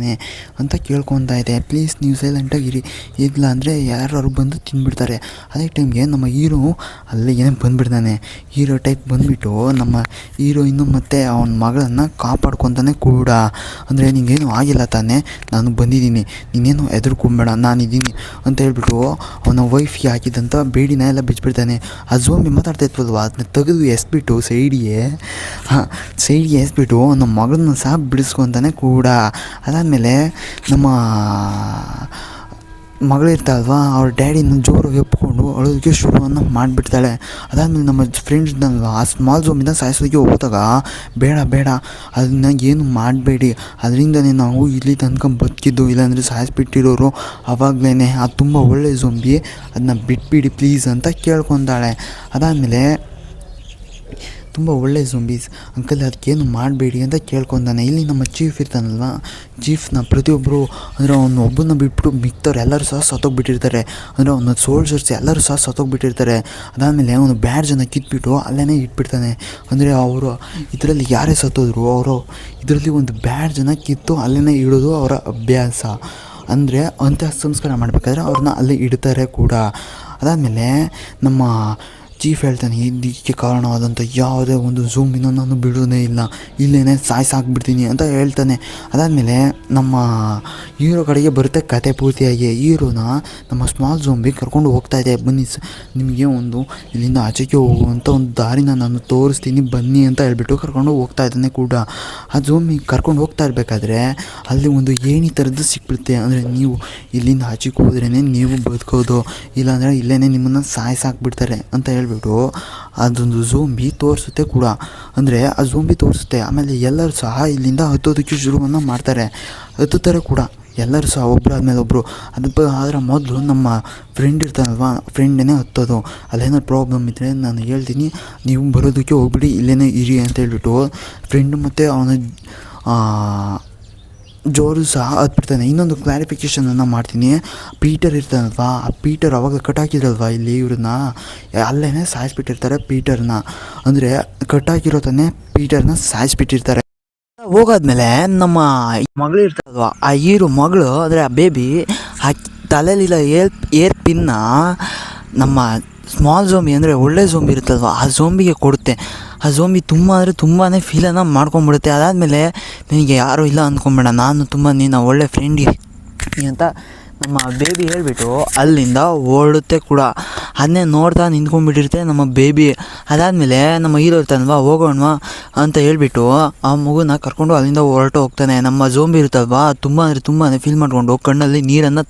ಅಂತ ಕೇಳ್ಕೊತಾ ಇದೆ. ಪ್ಲೀಸ್ ನೀವು ಸೈಲೆಂಟಾಗಿರಿ, ಇಲ್ಲ ಅಂದರೆ ಯಾರು ಬಂದು ತಿಂದ್ಬಿಡ್ತಾರೆ. ಅದೇ ಟೈಮ್ಗೆ ನಮ್ಮ ಹೀರೋ ಅಲ್ಲಿಗೆ ಬಂದುಬಿಡ್ತಾನೆ. ಹೀರೋ ಟೈಪ್ ಬಂದುಬಿಟ್ಟು ನಮ್ಮ ಹೀರೋಯಿನ್ನು ಮತ್ತು ಅವನ ಮಗಳನ್ನು ಕಾಪಾಡ್ಕೊತಾನೆ ಕೂಡ. ಅಂದರೆ ನಿಂಗೇನು ಆಗಿಲ್ಲ ತಾನೇ, ನಾನು ಬಂದಿದ್ದೀನಿ, ನೀನೇನು ಹೆದರ್ಕೊಂಬೇಡ, ನಾನಿದ್ದೀನಿ ಅಂತ ಹೇಳ್ಬಿಟ್ಟು ಅವನ ವೈಫ್ಗೆ ಹಾಕಿದಂಥ ಬೇಡಿನ ಎಲ್ಲ ಬಿಚ್ಚಿಬಿಡ್ತಾನೆ. ಆ ಝೋಂಬಿ ಮಾತಾಡ್ತಾ ಇದ್ವಲ್ವ, ಅದನ್ನ ತೆಗೆದು ಎಸ್ಬಿಟ್ಟು ಸೈಡಿಗೆ ಎಸ್ಬಿಟ್ಟು ನಮ್ಮ ಮಗಳನ್ನ ಸಹ ಬಿಡಿಸ್ಕೊತಾನೆ ಕೂಡ. ಅದಾದಮೇಲೆ ನಮ್ಮ ಮಗಳಿರ್ತಾಳಲ್ವ, ಅವ್ರ ಡ್ಯಾಡಿನ ಜೋರಾಗಿ ಒಪ್ಕೊಂಡು ಅಳೋದಕ್ಕೆ ಶುರುವನ್ನು ಮಾಡಿಬಿಡ್ತಾಳೆ. ಅದಾದಮೇಲೆ ನಮ್ಮ ಫ್ರೆಂಡ್ಸ್ನಲ್ವ ಆ ಸ್ಮಾಲ್ ಝೋಂಬಿನ ಸಾಯಿಸೋದಕ್ಕೆ ಹೋದಾಗ, ಬೇಡ ಅದನ್ನ ಏನು ಮಾಡಬೇಡಿ, ಅದರಿಂದನೇ ನಾವು ಇಲ್ಲಿ ತನಕ ಬದುಕಿದ್ದು, ಇಲ್ಲಾಂದರೆ ಸಾಯಿಸ್ಬಿಟ್ಟಿರೋರು ಆವಾಗಲೇ, ಅದು ತುಂಬ ಒಳ್ಳೆಯ ಝೋಂಬಿ, ಅದನ್ನ ಬಿಟ್ಬಿಡಿ ಪ್ಲೀಸ್ ಅಂತ ಕೇಳ್ಕೊತಾಳೆ. ಅದಾದಮೇಲೆ ತುಂಬ ಒಳ್ಳೆಯ ಝೋಂಬೀಸ್ ಅಂಕಲ್, ಅದಕ್ಕೇನು ಮಾಡಬೇಡಿ ಅಂತ ಕೇಳ್ಕೊತಾನೆ. ಇಲ್ಲಿ ನಮ್ಮ ಚೀಫ್ ಇರ್ತಾನಲ್ವ, ಚೀಫ್ನ ಪ್ರತಿಯೊಬ್ಬರು ಅಂದರೆ ಅವನು ಒಬ್ಬನ ಬಿಟ್ಬಿಟ್ಟು ಮಿಕ್ತವ್ರು ಎಲ್ಲರೂ ಸಹ ಸತ್ತೋಗ್ಬಿಟ್ಟಿರ್ತಾರೆ, ಅಂದರೆ ಅವನ ಸೋಲ್ಜರ್ಸ್ ಎಲ್ಲರೂ ಸಹ ಸತ್ತೋಗ್ಬಿಟ್ಟಿರ್ತಾರೆ. ಅದಾದಮೇಲೆ ಅವನು ಬ್ಯಾಡ್ಜನ್ನು ಕಿತ್ಬಿಟ್ಟು ಅಲ್ಲೇ ಇಟ್ಬಿಡ್ತಾನೆ. ಅಂದರೆ ಅವರು ಇದರಲ್ಲಿ ಯಾರೇ ಸತ್ತೋದ್ರು ಅವರು ಇದರಲ್ಲಿ ಒಂದು ಬ್ಯಾಡ್ಜನ್ನು ಕಿತ್ತು ಅಲ್ಲೇ ಇಡೋದು ಅವರ ಅಭ್ಯಾಸ. ಅಂದರೆ ಅಂತ್ಯ ಸಂಸ್ಕಾರ ಮಾಡಬೇಕಾದ್ರೆ ಅವ್ರನ್ನ ಅಲ್ಲೇ ಇಡ್ತಾರೆ ಕೂಡ. ಅದಾದಮೇಲೆ ನಮ್ಮ ಚೀಫ್ ಹೇಳ್ತಾನೆ, ಇದಕ್ಕೆ ಕಾರಣವಾದಂಥ ಯಾವುದೇ ಒಂದು ಝೋಂಬಿನ ನಾನು ಬಿಡೋದೇ ಇಲ್ಲ, ಇಲ್ಲೇ ಸಾಯಿಸಾಕ್ಬಿಡ್ತೀನಿ ಅಂತ ಹೇಳ್ತಾನೆ. ಅದಾದಮೇಲೆ ನಮ್ಮ ಹೀರೋ ಕಡೆಗೆ ಬರುತ್ತೆ ಕತೆ ಪೂರ್ತಿಯಾಗಿ. ಹೀರೋನ ನಮ್ಮ ಸ್ಮಾಲ್ ಝೋಂಬಿ ಕರ್ಕೊಂಡು ಹೋಗ್ತಾಯಿದೆ, ಬನ್ನಿ ನಿಮಗೆ ಒಂದು ಇಲ್ಲಿಂದ ಆಚೆಗೆ ಹೋಗುವಂಥ ಒಂದು ದಾರಿನ ನಾನು ತೋರಿಸ್ತೀನಿ ಬನ್ನಿ ಅಂತ ಹೇಳ್ಬಿಟ್ಟು ಕರ್ಕೊಂಡು ಹೋಗ್ತಾ ಇದ್ದಾನೆ ಕೂಡ. ಆ ಝೋಂಬಿ ಕರ್ಕೊಂಡು ಹೋಗ್ತಾ ಇರಬೇಕಾದ್ರೆ ಅಲ್ಲಿ ಒಂದು ಏಣಿ ಥರದ್ದು ಸಿಕ್ಬಿಡುತ್ತೆ. ಅಂದರೆ ನೀವು ಇಲ್ಲಿಂದ ಆಚೆಗೆ ಹೋದ್ರೇ ನೀವು ಬದುಕೋದು, ಇಲ್ಲಾಂದರೆ ಇಲ್ಲೇ ನಿಮ್ಮನ್ನು ಸಾಯಿಸಾಕ್ಬಿಡ್ತಾರೆ ಅಂತ ಹೇಳ್ಬಿಟ್ಟು ಅದೊಂದು ಝೋಂಬಿ ತೋರಿಸುತ್ತೆ ಕೂಡ. ಅಂದರೆ ಆ ಝೋಂಬಿ ತೋರಿಸುತ್ತೆ. ಆಮೇಲೆ ಎಲ್ಲರೂ ಸಹ ಇಲ್ಲಿಂದ ಹತ್ತೋದಕ್ಕೆ ಶುರುವನ್ನು ಮಾಡ್ತಾರೆ, ಹತ್ತುತ್ತಾರೆ ಕೂಡ ಎಲ್ಲರೂ ಸಹ ಒಬ್ಬರಾದ್ಮೇಲೆ ಒಬ್ಬರು. ಅದರ ಮೊದಲು ನಮ್ಮ ಫ್ರೆಂಡ್ ಇರ್ತಾನಲ್ವ, ಫ್ರೆಂಡೇ ಹತ್ತೋದು. ಅಲ್ಲೇನೋ ಪ್ರಾಬ್ಲಮ್ ಇದ್ದರೆ ನಾನು ಹೇಳ್ತೀನಿ, ನೀವು ಬರೋದಕ್ಕೆ ಹೋಗ್ಬಿಡಿ, ಇಲ್ಲೇ ಇರಿ ಅಂತ ಹೇಳ್ಬಿಟ್ಟು ಫ್ರೆಂಡು ಮತ್ತು ಅವನ ಜೋರು ಸಹ ಹತ್ಬಿಡ್ತಾನೆ. ಇನ್ನೊಂದು ಕ್ಲಾರಿಫಿಕೇಷನನ್ನು ಮಾಡ್ತೀನಿ, ಪೀಟರ್ ಇರ್ತಾನಲ್ವ, ಆ ಪೀಟರ್ ಅವಾಗ ಕಟ್ಟಾಕಿದ್ರಲ್ವ ಇಲ್ಲಿ ಇವ್ರನ್ನ ಅಲ್ಲೇ ಸಾಯಿಸ್ಬಿಟ್ಟಿರ್ತಾರೆ ಪೀಟರ್ನ. ಅಂದರೆ ಕಟ್ಟಾಕಿರೋ ತಾನೇ ಪೀಟರ್ನ ಸಾಯಿಸ್ಬಿಟ್ಟಿರ್ತಾರೆ. ಹೋಗಾದ್ಮೇಲೆ ನಮ್ಮ ಮಗಳು ಇರ್ತಾರಲ್ವ, ಆ ಹೀರೋ ಮಗಳು ಅಂದರೆ ಆ ಬೇಬಿ ಆ ತಲೆಯಲ್ಲಿಲ್ಲ ಏರ್ ಪಿನ್ನ ನಮ್ಮ ಸ್ಮಾಲ್ ಝೋಂಬಿ ಅಂದರೆ ಒಳ್ಳೆ ಝೋಂಬಿ ಇರುತ್ತಲ್ವ ಆ ಝೋಂಬಿಗೆ ಕೊಡುತ್ತೆ. ಆ ಝೋಂಬಿ ತುಂಬ ಅಂದರೆ ತುಂಬಾ ಫೀಲನ್ನು ಮಾಡ್ಕೊಂಬಿಡುತ್ತೆ. ಅದಾದಮೇಲೆ ನಿನಗೆ ಯಾರೂ ಇಲ್ಲ ಅಂದ್ಕೊಂಬೇಡ, ನಾನು ತುಂಬ ನೀನು ಒಳ್ಳೆ ಫ್ರೆಂಡ್ ಅಂತ ನಮ್ಮ ಬೇಬಿ ಹೇಳಿಬಿಟ್ಟು ಅಲ್ಲಿಂದ ಓಡುತ್ತೆ ಕೂಡ. ಅದನ್ನೇ ನೋಡ್ತಾ ನಿಂತ್ಕೊಂಡ್ಬಿಟ್ಟಿರುತ್ತೆ ನಮ್ಮ ಬೇಬಿ. ಅದಾದಮೇಲೆ ನಮ್ಮ ಹೀರೋ ಇರ್ತಾನಲ್ವ, ಹೋಗೋಣವಾ ಅಂತ ಹೇಳ್ಬಿಟ್ಟು ಆ ಮಗುನ ಕರ್ಕೊಂಡು ಅಲ್ಲಿಂದ ಹೊರಟು ಹೋಗ್ತಾನೆ. ನಮ್ಮ ಝೋಂಬಿ ಇರುತ್ತಲ್ವ ತುಂಬ ಅಂದರೆ ತುಂಬಾ ಫೀಲ್ ಮಾಡಿಕೊಂಡು ಕಣ್ಣಲ್ಲಿ ನೀರನ್ನು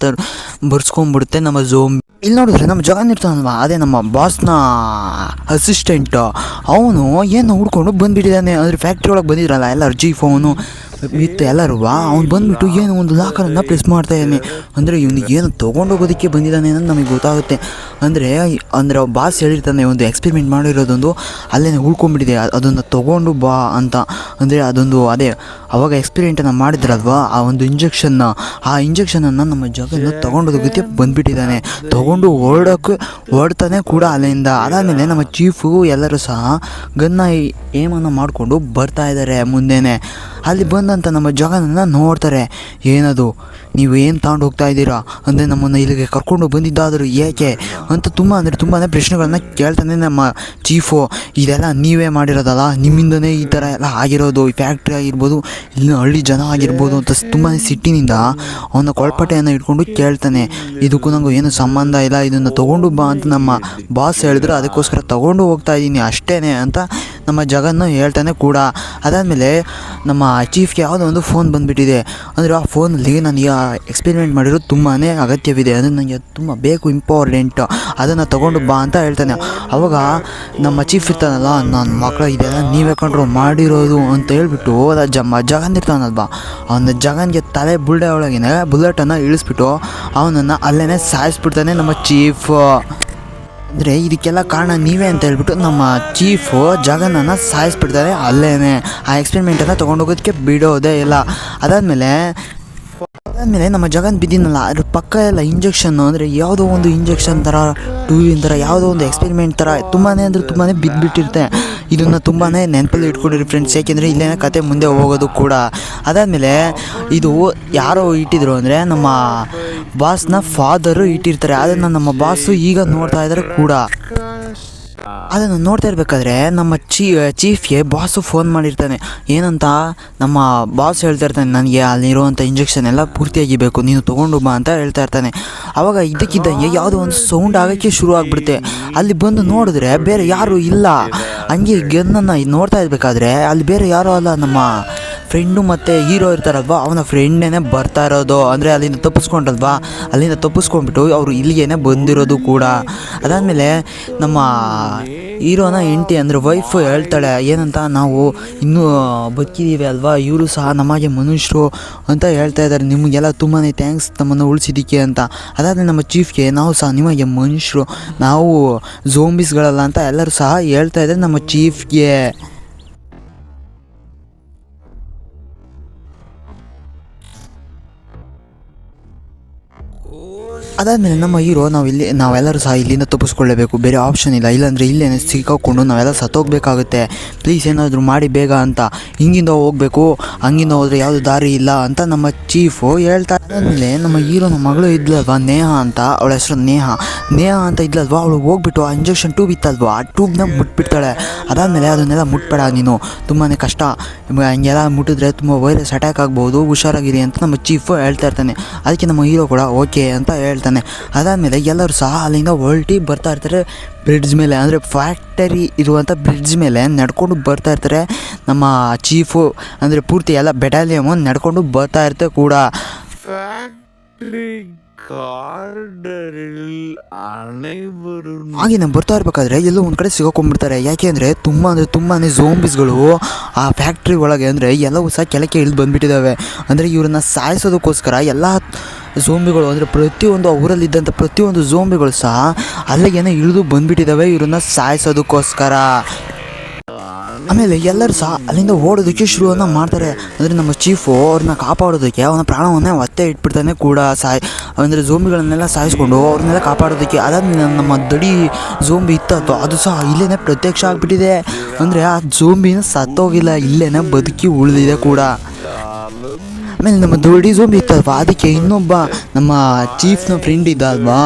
ಬರ್ಸ್ಕೊಂಡ್ಬಿಡುತ್ತೆ ನಮ್ಮ ಝೋಂಬಿ. ಇಲ್ಲಿ ನೋಡಿದ್ರೆ ನಮ್ಮ ಜಗನ್ ಇರ್ತಾನಲ್ವ, ಅದೇ ನಮ್ಮ ಬಾಸ್ನ ಅಸಿಸ್ಟೆಂಟ್, ಅವನು ಏನು ಹುಡ್ಕೊಂಡು ಬಂದುಬಿಟ್ಟಿದ್ದಾನೆ. ಅಂದರೆ ಫ್ಯಾಕ್ಟ್ರಿ ಒಳಗೆ ಬಂದಿದ್ರಲ್ಲ ಎಲ್ಲರೂ, ಚೀಫ್ ಅವನು ವಿತ್ ಎಲ್ಲರೂ, ಅವ್ನು ಬಂದುಬಿಟ್ಟು ಏನೋ ಒಂದು ಲಾಕರನ್ನು ಪ್ರೆಸ್ ಮಾಡ್ತಾಯಿದ್ದಾನೆ. ಅಂದರೆ ಇವನಿಗೆ ಏನು ತೊಗೊಂಡೋಗೋದಕ್ಕೆ ಬಂದಿದ್ದಾನೆ ಅನ್ನೋದು ನಮಗೆ ಗೊತ್ತಾಗುತ್ತೆ. ಅಂದರೆ ಬಾಸ್ ಹೇಳಿರ್ತಾನೆ ಒಂದು ಎಕ್ಸ್ಪೆರಿಮೆಂಟ್ ಮಾಡಿರೋದೊಂದು ಅಲ್ಲೇ ಉಳ್ಕೊಂಡ್ಬಿಟ್ಟಿದೆ, ಅದನ್ನು ತೊಗೊಂಡು ಬಾ ಅಂತ. ಅಂದರೆ ಅದೊಂದು ಅದೇ ಅವಾಗ ಎಕ್ಸ್ಪೆರಿಮೆಂಟನ್ನು ಮಾಡಿದ್ರಲ್ವ, ಆ ಒಂದು ಆ ಇಂಜೆಕ್ಷನನ್ನು ನಮ್ಮ ಜಗನ್ನು ತೊಗೊಂಡೋಗೋದಕ್ಕೆ ಬಂದುಬಿಟ್ಟಿದ್ದಾನೆ. ತೊಗೊಂಡು ಓಡ್ತಾನೆ ಕೂಡ ಅಲ್ಲಿಂದ. ಅದಾದಮೇಲೆ ನಮ್ಮ ಚೀಫು ಎಲ್ಲರೂ ಸಹ ಗನ್ನ ಏಮನ್ನು ಮಾಡಿಕೊಂಡು ಬರ್ತಾ ಇದ್ದಾರೆ ಮುಂದೆನೇ. ಅಲ್ಲಿ ಬಂದಂಥ ನಮ್ಮ ಜಗನನ್ನು ನೋಡ್ತಾರೆ, ಏನದು ನೀವು ಏನು ತಗೊಂಡು ಹೋಗ್ತಾ ಇದ್ದೀರಾ, ಅಂದರೆ ನಮ್ಮನ್ನು ಇಲ್ಲಿಗೆ ಕರ್ಕೊಂಡು ಬಂದಿದ್ದಾದರೂ ಏಕೆ ಅಂತ ತುಂಬ ಅಂದರೆ ತುಂಬಾ ಪ್ರಶ್ನೆಗಳನ್ನ ಕೇಳ್ತಾನೆ ನಮ್ಮ ಚೀಫು. ಇದೆಲ್ಲ ನೀವೇ ಮಾಡಿರೋದಲ್ಲ, ನಿಮ್ಮಿಂದನೇ ಈ ಥರ ಎಲ್ಲ ಆಗಿರೋದು, ಈ ಫ್ಯಾಕ್ಟ್ರಿ ಆಗಿರ್ಬೋದು, ಇಲ್ಲಿನ ಹಳ್ಳಿ ಜನ ಆಗಿರ್ಬೋದು ಅಂತ ತುಂಬಾ ಸಿಟ್ಟಿನಿಂದ ಅವನ ಕೊಳಪಟೆಯನ್ನು ಇಟ್ಕೊಂಡು ಕೇಳ್ತಾನೆ. ಇದಕ್ಕೂ ನನಗೂ ಏನು ಸಂಬಂಧ ಇಲ್ಲ, ಇದನ್ನು ತೊಗೊಂಡು ಬಾ ಅಂತ ನಮ್ಮ ಬಾಸ್ ಹೇಳಿದ್ರು, ಅದಕ್ಕೋಸ್ಕರ ತೊಗೊಂಡು ಹೋಗ್ತಾ ಇದ್ದೀನಿ ಅಷ್ಟೇ ಅಂತ ನಮ್ಮ ಜಗನ್ನು ಹೇಳ್ತಾನೆ ಕೂಡ. ಅದಾದಮೇಲೆ ನಮ್ಮ ಚೀಫ್ಗೆ ಯಾವುದೋ ಒಂದು ಫೋನ್ ಬಂದುಬಿಟ್ಟಿದೆ. ಅಂದರೆ ಆ ಫೋನಲ್ಲಿ ನನಗೆ ಎಕ್ಸ್ಪೆರಿಮೆಂಟ್ ಮಾಡಿರೋದು ತುಂಬಾ ಅಗತ್ಯವಿದೆ, ಅದು ನನಗೆ ತುಂಬ ಬೇಕು, ಇಂಪಾರ್ಟೆಂಟ್, ಅದನ್ನು ತೊಗೊಂಡು ಬಾ ಅಂತ ಹೇಳ್ತಾನೆ. ಅವಾಗ ನಮ್ಮ ಚೀಫ್ ಇರ್ತಾನಲ್ಲ, ನನ್ನ ಮಕ್ಕಳು ಇದೆಲ್ಲ ನೀವೇ ಕಂಡ್ರು ಮಾಡಿರೋದು ಅಂತ ಹೇಳ್ಬಿಟ್ಟು ಜಗನ್ ಇರ್ತಾನಲ್ವ, ಅವನ ಜಗನ್ಗೆ ತಲೆ ಬುಲ್ಡೆ ಒಳಗಿನ ಬುಲೆಟನ್ನು ಇಳಿಸ್ಬಿಟ್ಟು ಅವನನ್ನು ಅಲ್ಲೇ ಸಾಯಿಸ್ಬಿಡ್ತಾನೆ ನಮ್ಮ ಚೀಫ್. ಅಂದರೆ ಇದಕ್ಕೆಲ್ಲ ಕಾರಣ ನೀವೇ ಅಂತ ಹೇಳ್ಬಿಟ್ಟು ನಮ್ಮ ಚೀಫು ಜಗನನ್ನು ಸಾಯಿಸ್ಬಿಡ್ತಾರೆ ಅಲ್ಲೇ. ಆ ಎಕ್ಸ್ಪೆರಿಮೆಂಟನ್ನು ತೊಗೊಂಡೋಗೋದಕ್ಕೆ ಬಿಡೋದೇ ಇಲ್ಲ. ಅದಾದಮೇಲೆ ನಮ್ಮ ಜಗನ್ ಬಿದ್ದಿನಲ್ಲ ಅದ್ರ ಪಕ್ಕ ಎಲ್ಲ ಇಂಜೆಕ್ಷನ್ನು, ಅಂದರೆ ಯಾವುದೋ ಒಂದು ಇಂಜೆಕ್ಷನ್ ಥರ ಟೂವಿನ ಥರ ಯಾವುದೋ ಒಂದು ಎಕ್ಸ್ಪೆರಿಮೆಂಟ್ ಥರ ತುಂಬಾ ಬಿದ್ದುಬಿಟ್ಟಿರುತ್ತೆ. ಇದನ್ನು ತುಂಬಾ ನೆನಪಲ್ಲಿ ಇಟ್ಕೊಂಡಿರಿ ಫ್ರೆಂಡ್ಸ್, ಏಕೆಂದರೆ ಇಲ್ಲೇನೇ ಕತೆ ಮುಂದೆ ಹೋಗೋದು ಕೂಡ. ಅದಾದಮೇಲೆ ಇದು ಯಾರೋ ಇಟ್ಟಿದ್ರು ಅಂದರೆ ನಮ್ಮ ಬಾಸ್ನ ಫಾದರು ಇಟ್ಟಿರ್ತಾರೆ. ಅದನ್ನು ನಮ್ಮ ಬಾಸು ಈಗ ನೋಡ್ತಾ ಇದ್ದಾರೆ ಕೂಡ. ಅದನ್ನು ನೋಡ್ತಾ ಇರಬೇಕಾದ್ರೆ ನಮ್ಮ ಚೀಫ್ಗೆ ಬಾಸು ಫೋನ್ ಮಾಡಿರ್ತಾನೆ. ಏನಂತ ನಮ್ಮ ಬಾಸ್ ಹೇಳ್ತಾ ಇರ್ತಾನೆ, ನನಗೆ ಅಲ್ಲಿರುವಂಥ ಇಂಜೆಕ್ಷನ್ ಎಲ್ಲ ಪೂರ್ತಿಯಾಗಿ ಬೇಕು, ನೀನು ತೊಗೊಂಡು ಬಾ ಅಂತ ಹೇಳ್ತಾ ಇರ್ತಾನೆ. ಆವಾಗ ಇದಕ್ಕಿದ್ದಂಗೆ ಯಾವುದೋ ಒಂದು ಸೌಂಡ್ ಆಗೋಕ್ಕೆ ಶುರು ಆಗಿಬಿಡುತ್ತೆ. ಅಲ್ಲಿ ಬಂದು ನೋಡಿದ್ರೆ ಬೇರೆ ಯಾರೂ ಇಲ್ಲ. ಹಂಗೆ ಗನ್ನನ್ನು ನೋಡ್ತಾ ಇರಬೇಕಾದ್ರೆ ಅಲ್ಲಿ ಬೇರೆ ಯಾರೂ ಅಲ್ಲ, ನಮ್ಮ ಫ್ರೆಂಡು ಮತ್ತು ಹೀರೋ ಇರ್ತಾರಲ್ವ ಅವನ ಫ್ರೆಂಡೇ ಬರ್ತಾ ಇರೋದು. ಅಂದರೆ ಅಲ್ಲಿಂದ ತಪ್ಪಿಸ್ಕೊಂಡಲ್ವಾ, ಅಲ್ಲಿಂದ ತಪ್ಪಿಸ್ಕೊಂಡ್ಬಿಟ್ಟು ಅವರು ಇಲ್ಲಿಗೇನೆ ಬಂದಿರೋದು ಕೂಡ. ಅದಾದಮೇಲೆ ನಮ್ಮ ಹೀರೋನ ಹೆಂಡತಿ ಅಂದರೆ ವೈಫ್ ಹೇಳ್ತಾಳೆ ಏನಂತ, ನಾವು ಇನ್ನೂ ಬದುಕಿದ್ದೀವಿ ಅಲ್ವಾ, ಇವರು ಸಹ ನಮಗೆ ಮನುಷ್ಯರು ಅಂತ ಹೇಳ್ತಾ ಇದ್ದಾರೆ, ನಿಮಗೆಲ್ಲ ತುಂಬಾ ಥ್ಯಾಂಕ್ಸ್ ನಮ್ಮನ್ನು ಉಳಿಸಿದ್ದಕ್ಕೆ ಅಂತ. ಅದಾದಮೇಲೆ ನಮ್ಮ ಚೀಫ್ಗೆ ನಾವು ಸಹ ನಿಮಗೆ ಮನುಷ್ಯರು, ನಾವು ಝೋಂಬೀಸ್ಗಳಲ್ಲ ಅಂತ ಎಲ್ಲರೂ ಸಹ ಹೇಳ್ತಾ ಇದ್ದಾರೆ ನಮ್ಮ ಚೀಫ್ಗೆ. ಅದಾದಮೇಲೆ ನಮ್ಮ ಹೀರೋ ನಾವೆಲ್ಲರೂ ಸಹ ಇಲ್ಲಿಂದ ತಪ್ಪಿಸ್ಕೊಳ್ಳೇಬೇಕು, ಬೇರೆ ಆಪ್ಷನ್ ಇಲ್ಲ, ಇಲ್ಲಾಂದರೆ ಇಲ್ಲೇ ಸಿಕ್ಕಾಕೊಂಡು ನಾವೆಲ್ಲ ಸತ್ತೋಗ್ಬೇಕಾಗುತ್ತೆ, ಪ್ಲೀಸ್ ಏನಾದರೂ ಮಾಡಿ ಬೇಗ ಅಂತ. ಹಿಂಗಿಂದ ಹೋಗಬೇಕು, ಹಂಗಿಂದ ಹೋದರೆ ಯಾವುದು ದಾರಿ ಇಲ್ಲ ಅಂತ ನಮ್ಮ ಚೀಫು ಹೇಳ್ತಾ. ಅದಾದಮೇಲೆ ನಮ್ಮ ಹೀರೋನ ಮಗಳು ಇದ್ಲಲ್ವ ನೇಹ ಅಂತ, ಅವಳ ಹೆಸರು ನೇಹ ಅಂತ ಇದ್ಲಲ್ವ, ಅವಳು ಹೋಗ್ಬಿಟ್ಟು ಆ ಇಂಜೆಕ್ಷನ್ ಟ್ಯೂಬ್ ಇತ್ತಲ್ವ ಆ ಟ್ಯೂಬ್ನ ಮುಟ್ಬಿಡ್ತಾಳೆ. ಅದಾದಮೇಲೆ ಅದನ್ನೆಲ್ಲ ಮುಟ್ಬೇಡ ನೀನು, ತುಂಬಾ ಕಷ್ಟ, ಹಂಗೆಲ್ಲ ಮುಟ್ಟಿದ್ರೆ ತುಂಬ ವೈರಸ್ ಅಟ್ಯಾಕ್ ಆಗ್ಬೋದು, ಹುಷಾರಾಗಿರಿ ಅಂತ ನಮ್ಮ ಚೀಫು ಹೇಳ್ತಾ ಇರ್ತಾನೆ. ಅದಕ್ಕೆ ನಮ್ಮ ಹೀರೋ ಕೂಡ ಓಕೆ ಅಂತ ಹೇಳ್ತಾನೆ. ಅದಾದಮೇಲೆ ಎಲ್ಲರೂ ಸಹ ಅಲ್ಲಿಂದ ಹೊರಟಿ ಬರ್ತಾ ಇರ್ತಾರೆ ಬ್ರಿಡ್ಜ್ ಮೇಲೆ, ಅಂದರೆ ಫ್ಯಾಕ್ಟರಿ ಇರುವಂಥ ಬ್ರಿಡ್ಜ್ ಮೇಲೆ ನಡ್ಕೊಂಡು ಬರ್ತಾ ಇರ್ತಾರೆ ನಮ್ಮ ಚೀಫು, ಅಂದರೆ ಪೂರ್ತಿ ಎಲ್ಲ ಬೆಟಾಲಿಯಮು ನಡ್ಕೊಂಡು ಬರ್ತಾ ಇರ್ತಾರೆ ಕೂಡ. ಹಾಗೆ ನಾವು ಬರ್ತಾ ಇರ್ಬೇಕಾದ್ರೆ ಎಲ್ಲೋ ಒಂದು ಕಡೆ ಸಿಗಾಕೊಂಡ್ಬಿಡ್ತಾರೆ. ಯಾಕೆಂದರೆ ತುಂಬಾ ಝೋಂಬೀಸ್ಗಳು ಆ ಫ್ಯಾಕ್ಟ್ರಿ ಒಳಗೆ, ಅಂದರೆ ಎಲ್ಲವೂ ಸಹ ಕೆಳಕ್ಕೆ ಇಳಿದು ಬಂದುಬಿಟ್ಟಿದ್ದಾವೆ. ಅಂದರೆ ಇವ್ರನ್ನ ಸಾಯಿಸೋದಕ್ಕೋಸ್ಕರ ಎಲ್ಲ ಝೋಂಬಿಗಳು, ಅಂದರೆ ಪ್ರತಿಯೊಂದು ಊರಲ್ಲಿದ್ದಂಥ ಪ್ರತಿಯೊಂದು ಝೋಂಬಿಗಳು ಸಹ ಅಲ್ಲಿಗೇನೆ ಇಳಿದು ಬಂದುಬಿಟ್ಟಿದ್ದಾವೆ ಇವ್ರನ್ನ ಸಾಯಿಸೋದಕ್ಕೋಸ್ಕರ. ಆಮೇಲೆ ಎಲ್ಲರೂ ಸಹ ಅಲ್ಲಿಂದ ಓಡೋದಕ್ಕೆ ಶುರುವನ್ನು ಮಾಡ್ತಾರೆ. ಅಂದರೆ ನಮ್ಮ ಚೀಫು ಅವ್ರನ್ನ ಕಾಪಾಡೋದಕ್ಕೆ ಅವನ ಪ್ರಾಣವನ್ನೇ ಒತ್ತೆ ಇಟ್ಬಿಡ್ತಾನೆ ಕೂಡ, ಅಂದರೆ ಝೋಂಬಿಗಳನ್ನೆಲ್ಲ ಸಾಯಿಸ್ಕೊಂಡು ಅವ್ರನ್ನೆಲ್ಲ ಕಾಪಾಡೋದಕ್ಕೆ. ಅದಾದ್ಮೇಲೆ ನಮ್ಮ ದಡಿ ಝೋಂಬಿ ಇತ್ತು ಅದು ಸಹ ಇಲ್ಲೇ ಪ್ರತ್ಯಕ್ಷ ಆಗಿಬಿಟ್ಟಿದೆ. ಅಂದರೆ ಆ ಝೋಂಬಿನ ಸತ್ತೋಗಿಲ್ಲ, ಇಲ್ಲೇ ಬದುಕಿ ಉಳಿದಿದೆ ಕೂಡ. ಆಮೇಲೆ ನಮ್ಮ ದೊಡ್ಡ ಝೋಂಬಿ ಇತ್ತಲ್ವ, ಅದಕ್ಕೆ ಇನ್ನೊಬ್ಬ ನಮ್ಮ ಚೀಫ್ನ ಫ್ರೆಂಡ್ ಇದ್ದ ಅಲ್ವಾ,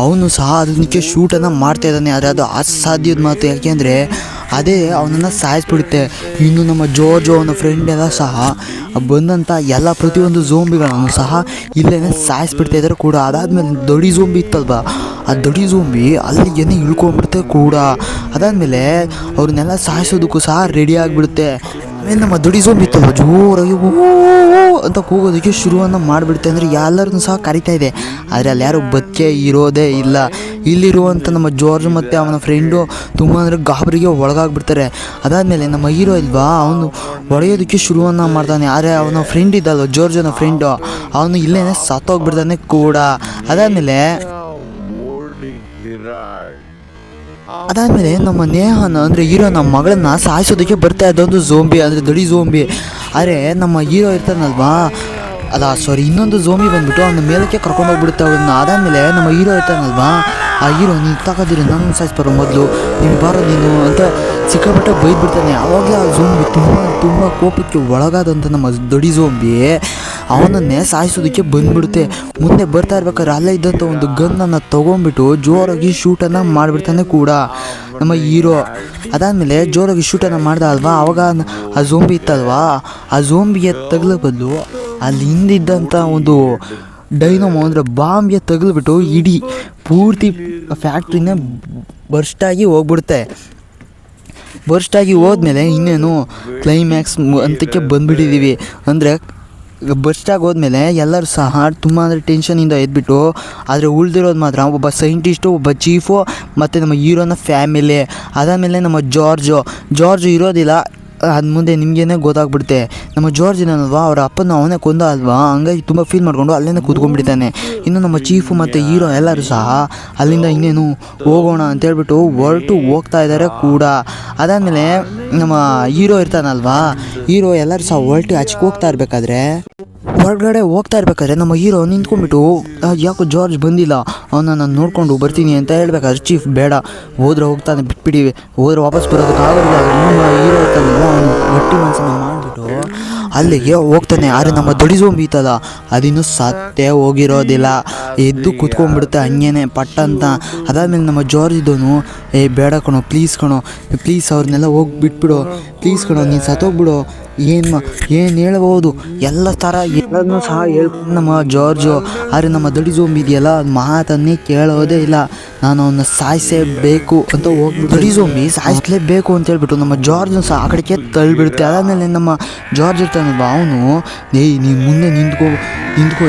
ಅವನು ಸಹ ಅದಕ್ಕೆ ಶೂಟನ್ನು ಮಾಡ್ತಾ ಇದ್ದಾನೆ. ಆದರೆ ಅದು ಅಸಾಧ್ಯದ ಮಾತು, ಯಾಕೆಂದರೆ ಅದೇ ಅವನನ್ನು ಸಾಯಿಸ್ಬಿಡುತ್ತೆ. ಇನ್ನು ನಮ್ಮ ಜೋರ್ಜ್ ಅವನ ಫ್ರೆಂಡ್ ಎಲ್ಲ ಸಹ ಬಂದಂಥ ಎಲ್ಲ ಪ್ರತಿಯೊಂದು ಝೋಂಬಿಗಳನ್ನು ಸಹ ಇಲ್ಲೇ ಸಾಯಿಸ್ಬಿಡ್ತಾ ಇದ್ದಾರೆ ಕೂಡ. ಅದಾದಮೇಲೆ ದೊಡ್ಡ ಝೋಂಬಿ ಇತ್ತಲ್ವ, ಆ ದೊಡ್ಡ ಝೋಂಬಿ ಅಲ್ಲಿಗೇನೆ ಇಳ್ಕೊಂಡ್ಬಿಡುತ್ತೆ ಕೂಡ. ಅದಾದಮೇಲೆ ಅವ್ರನ್ನೆಲ್ಲ ಸಾಯಿಸೋದಕ್ಕೂ ಸಹ ರೆಡಿ ಆಗಿಬಿಡುತ್ತೆ. ಆಮೇಲೆ ನಮ್ಮ ದೊಡ್ಡ ಝೋಂಬಿ ಇತ್ತಲ್ವ ಜೋರಾಗಿ ಅಂತ ಕೂಗೋದಕ್ಕೆ ಶುರುವನ್ನು ಮಾಡಿಬಿಡುತ್ತೆ. ಅಂದರೆ ಎಲ್ಲರನ್ನೂ ಸಹ ಕರಿತಾ ಇದೆ, ಆದರೆ ಅಲ್ಲಿ ಯಾರು ಬದುಕೆ ಇರೋದೇ ಇಲ್ಲ. ಇಲ್ಲಿರುವಂಥ ನಮ್ಮ ಜಾರ್ಜ್ ಮತ್ತು ಅವನ ಫ್ರೆಂಡು ತುಂಬ ಅಂದರೆ ಗಾಬರಿಗೆ ಒಳಗಾಗ್ಬಿಡ್ತಾರೆ. ಅದಾದಮೇಲೆ ನಮ್ಮ ಹೀರೋ ಇಲ್ವಾ, ಅವನು ಹೊಡೆಯೋದಕ್ಕೆ ಶುರುವನ್ನು ಮಾಡ್ತಾನೆ. ಆದರೆ ಅವನ ಫ್ರೆಂಡ್ ಇದ್ದಲ್ವ ಜಾರ್ಜನ ಫ್ರೆಂಡು, ಅವನು ಇಲ್ಲೇ ಸತ್ತೋಗ್ಬಿಡ್ತಾನೆ ಕೂಡ. ಅದಾದಮೇಲೆ ನಮ್ಮ ನೇಹನ ಅಂದರೆ ಹೀರೋ ನಮ್ಮ ಮಗಳನ್ನ ಸಾಯಿಸೋದಕ್ಕೆ ಬರ್ತಾ ಇದ್ದೊಂದು ಝೋಂಬಿ, ಅಂದರೆ ದಡಿ ಝೋಂಬಿ. ಆದರೆ ನಮ್ಮ ಹೀರೋ ಇರ್ತಾನಲ್ವಾ, ಇನ್ನೊಂದು ಝೋಂಬಿ ಬಂದ್ಬಿಟ್ಟು ಅವನ ಮೇಲಕ್ಕೆ ಕರ್ಕೊಂಡೋಗ್ಬಿಡುತ್ತೆ ಅವಳನ್ನ. ಅದಾದಮೇಲೆ ನಮ್ಮ ಹೀರೋ ಇರ್ತಾನಲ್ವಾ, ಆ ಹೀರೋ ನೀನು ತಗೋದಿರಿ ನಾನು ಸಾಯಿಸ್ಬಾರೋ ಮೊದಲು, ನೀನು ಬಾರೋ ನೀನು ಅಂತ ಸಿಕ್ಕಾಪಟ್ಟೆ ಬೈದ್ಬಿಡ್ತಾನೆ. ಆವಾಗಲೇ ಆ ಝೋಂಬಿ ತುಂಬ ಕೋಪಕ್ಕೆ ಒಳಗಾದಂಥ ನಮ್ಮ ದೊಡ್ಡ ಝೋಂಬಿ ಅವನನ್ನೇ ಸಾಯಿಸೋದಕ್ಕೆ ಬಂದ್ಬಿಡುತ್ತೆ. ಮುಂದೆ ಬರ್ತಾ ಇರ್ಬೇಕಾದ್ರೆ ಅಲ್ಲೇ ಇದ್ದಂಥ ಒಂದು ಗನ್ನನ್ನು ತೊಗೊಂಡ್ಬಿಟ್ಟು ಜೋರಾಗಿ ಶೂಟನ್ನು ಮಾಡಿಬಿಡ್ತಾನೆ ಕೂಡ ನಮ್ಮ ಹೀರೋ. ಅದಾದಮೇಲೆ ಜೋರಾಗಿ ಶೂಟನ್ನು ಮಾಡ್ದ ಅಲ್ವಾ, ಆವಾಗ ಆ ಝೋಂಬಿ ಇತ್ತಲ್ವಾ, ಆ ಝೋಂಬಿಗೆ ತಗಲ ಬದಲು ಅಲ್ಲಿ ಹಿಂದಿದ್ದಂಥ ಒಂದು ಡೈನಮೋ ಅಂದರೆ ಬಾಂಬ್ಗೆ ತಗಲ್ಬಿಟ್ಟು ಇಡೀ ಪೂರ್ತಿ ಫ್ಯಾಕ್ಟ್ರಿನ ಬರ್ಸ್ಟಾಗಿ ಹೋಗ್ಬಿಡುತ್ತೆ. ಬರ್ಸ್ಟಾಗಿ ಹೋದ್ಮೇಲೆ ಇನ್ನೇನು ಕ್ಲೈಮ್ಯಾಕ್ಸ್ ಅಂತಕ್ಕೆ ಬಂದುಬಿಟ್ಟಿದ್ದೀವಿ. ಅಂದರೆ ಬರ್ಸ್ಟಾಗಿ ಹೋದ್ಮೇಲೆ ಎಲ್ಲರೂ ಸಹ ತುಂಬ ಅಂದರೆ ಟೆನ್ಷನಿಂದ ಎದ್ಬಿಟ್ಟು, ಆದರೆ ಉಳಿದಿರೋದು ಮಾತ್ರ ಒಬ್ಬ ಸೈಂಟಿಸ್ಟು, ಒಬ್ಬ ಚೀಫು ಮತ್ತು ನಮ್ಮ ಹೀರೋನ ಫ್ಯಾಮಿಲಿ. ಅದಾದಮೇಲೆ ನಮ್ಮ ಜಾರ್ಜ್ ಇರೋದಿಲ್ಲ, ಅದು ಮುಂದೆ ನಿಮಗೇನೆ ಗೊತ್ತಾಗ್ಬಿಡುತ್ತೆ. ನಮ್ಮ ಜಾರ್ಜ್ ಏನಲ್ವಾ ಅವ್ರ ಅಪ್ಪನ ಅವನೇ ಕೊಂದ ಅಲ್ವಾ, ಹಂಗಾಗಿ ತುಂಬ ಫೀಲ್ ಮಾಡಿಕೊಂಡು ಅಲ್ಲೇ ಕೂತ್ಕೊಂಡ್ಬಿಡ್ತಾನೆ. ಇನ್ನು ನಮ್ಮ ಚೀಫು ಮತ್ತು ಹೀರೋ ಎಲ್ಲರೂ ಸಹ ಅಲ್ಲಿಂದ ಇನ್ನೇನು ಹೋಗೋಣ ಅಂತೇಳ್ಬಿಟ್ಟು ಹೊರಟು ಹೋಗ್ತಾ ಇದ್ದಾರೆ ಕೂಡ. ಅದಾದಮೇಲೆ ನಮ್ಮ ಹೀರೋ ಇರ್ತಾನಲ್ವಾ, ಹೀರೋ ಎಲ್ಲರೂ ಸಹ ಹೊರಟು ಆಚೆಗೆ ಹೊರಗಡೆ ಹೋಗ್ತಾ ಇರ್ಬೇಕಾದ್ರೆ ನಮ್ಮ ಹೀರೋ ನಿಂತ್ಕೊಂಡ್ಬಿಟ್ಟು ಯಾಕೋ ಜಾರ್ಜ್ ಬಂದಿಲ್ಲ, ಅವನ್ನ ನಾನು ನೋಡ್ಕೊಂಡು ಬರ್ತೀನಿ ಅಂತ ಹೇಳ್ಬೇಕಾದ್ರೆ ಚೀಫ್ ಬೇಡ, ಹೋದ್ರೆ ಹೋಗ್ತಾನೆ ಬಿಟ್ಬಿಡಿ, ಹೋದ್ರೆ ವಾಪಸ್ ಬರೋದಕ್ಕಾಗೋದಿಲ್ಲ. ನಮ್ಮ ಹೀರೋ ಇರ್ತಾನಲ್ಲ ಅವನು ಗಟ್ಟಿ ಮನಸ್ಸನ್ನು ಮಾಡಿಬಿಟ್ಟು ಅಲ್ಲಿಗೆ ಹೋಗ್ತಾನೆ. ಆದರೆ ನಮ್ಮ ದೊಡ್ಡ ಝೋಂಬಿ ಇತ್ತಲ್ಲ ಅದಿನ್ನೂ ಸತ್ತೇ ಹೋಗಿರೋದಿಲ್ಲ, ಎದ್ದು ಕೂತ್ಕೊಂಡ್ಬಿಡುತ್ತೆ ಹಂಗೇನೆ ಪಟ್ಟ ಅಂತ. ಅದಾದಮೇಲೆ ನಮ್ಮ ಜಾರ್ಜ್ ಇದ್ದವನು ಬೇಡ ಕಣೋ, ಪ್ಲೀಸ್ ಅವ್ರನ್ನೆಲ್ಲ ಹೋಗಿ ಬಿಟ್ಬಿಡು, ಪ್ಲೀಸ್ ಕಣೋ, ನೀನು ಸತ್ತೋಗ್ಬಿಡು, ಏನು ಹೇಳ್ಬೋದು ಎಲ್ಲ ಥರ ಎಲ್ಲನೂ ಸಹ ಹೇಳ್ಕೊಂಡು ನಮ್ಮ ಜಾರ್ಜು. ಆದರೆ ನಮ್ಮ ದೊಡ್ಡ ಝೋಂಬಿ ಇದೆಯಲ್ಲ ಅದು ಮಾತನ್ನೇ ಕೇಳೋದೇ ಇಲ್ಲ, ನಾನು ಅವನ್ನ ಸಾಯಿಸೇಬೇಕು ಅಂತ ಹೋಗ್ಬಿಟ್ಟು ದೊಡ್ಡ ಝೋಂಬಿ ಸಾಯಿಸಲೇಬೇಕು ಅಂತ ಹೇಳ್ಬಿಟ್ಟು ನಮ್ಮ ಜಾರ್ಜ್ನ ಸಹ ಆ ಕಡೆಗೆ ತಳ್ಳಿಬಿಡುತ್ತೆ. ಅದಾದಮೇಲೆ ನಮ್ಮ ಜಾರ್ಜ್ ಇರ್ತಾನಲ್ವ ಅವನು ನೀನು ಮುಂದೆ ನಿಂತ್ಕೋ